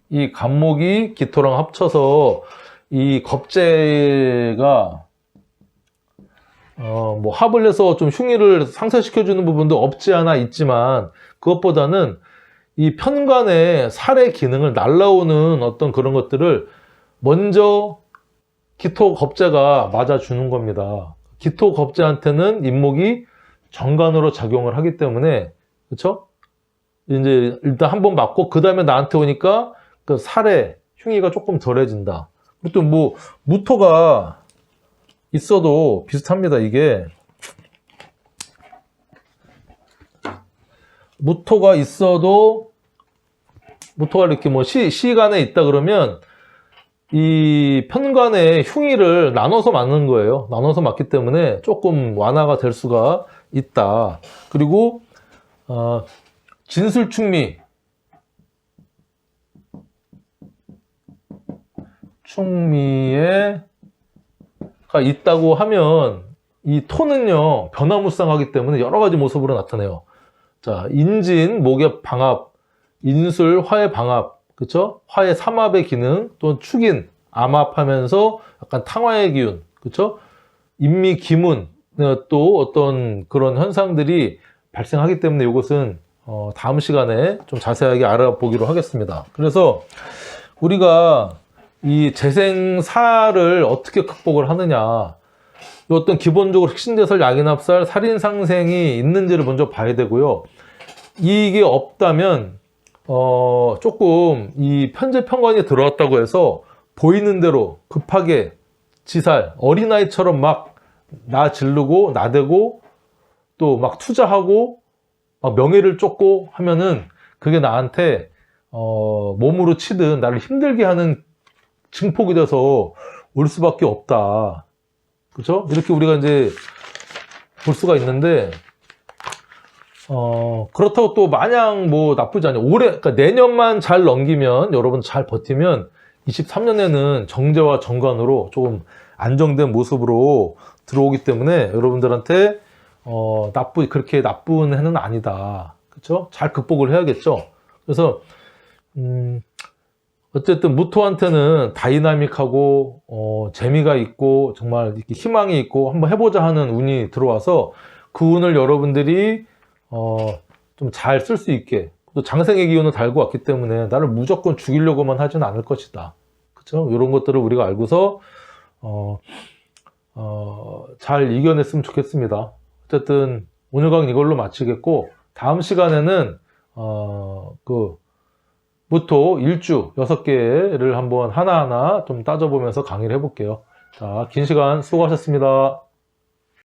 이 간목이 기토랑 합쳐서 이 겁재가 뭐 합을 해서 좀 흉의를 상쇄시켜주는 부분도 없지 않아 있지만, 그것보다는 이 편간의 살의 기능을 날라오는 어떤 그런 것들을 먼저 기토 겁재가 맞아주는 겁니다. 기토 겁재한테는 인목이 정관으로 작용을 하기 때문에, 그쵸? 이제 일단 한번 맞고 그 다음에 나한테 오니까 그 살의 흉의가 조금 덜해진다. 또 뭐 무토가 있어도 비슷합니다. 이게 무토가 있어도, 무토가 이렇게 뭐 시간에 있다 그러면 이 편간의 흉의를 나눠서 맞는 거예요. 나눠서 맞기 때문에 조금 완화가 될 수가 있다. 그리고 진술충미가 있다고 하면 이 토는요 변화무쌍하기 때문에 여러 가지 모습으로 나타내요. 자, 인진, 목의 방합, 인술, 화의 방합, 그쵸? 화의 삼합의 기능, 또는 축인, 암합하면서 약간 탕화의 기운, 그쵸? 인미, 기문, 또 어떤 그런 현상들이 발생하기 때문에 이것은 다음 시간에 좀 자세하게 알아보기로 하겠습니다. 그래서 우리가 이 재생사를 어떻게 극복을 하느냐, 어떤 기본적으로 핵신제설, 양인합살, 살인상생이 있는지를 먼저 봐야 되고요. 이게 없다면 조금 이 편제편관이 들어왔다고 해서 보이는 대로 급하게 지살, 어린아이처럼 막 나 지르고 나대고 또 막 투자하고 막 명예를 쫓고 하면은 그게 나한테 몸으로 치든 나를 힘들게 하는 증폭이 돼서 올 수밖에 없다. 그죠? 이렇게 우리가 이제 볼 수가 있는데, 그렇다고 또 마냥 뭐 나쁘지 않아요. 그러니까 내년만 잘 넘기면, 여러분 잘 버티면 23년에는 정제와 정관으로 조금 안정된 모습으로 들어오기 때문에 여러분들한테 그렇게 나쁜 해는 아니다. 그쵸? 잘 극복을 해야겠죠? 그래서 어쨌든 무토한테는 다이나믹하고 재미가 있고 정말 이렇게 희망이 있고 한번 해보자 하는 운이 들어와서 그 운을 여러분들이 좀 잘 쓸 수 있게, 또 장생의 기운을 달고 왔기 때문에 나를 무조건 죽이려고만 하지는 않을 것이다. 그쵸? 이런 것들을 우리가 알고서 잘 이겨냈으면 좋겠습니다. 어쨌든 오늘 강의 이걸로 마치겠고, 다음 시간에는 무토 일주 6개를 한번 하나하나 좀 따져보면서 강의를 해볼게요. 자, 긴 시간 수고하셨습니다.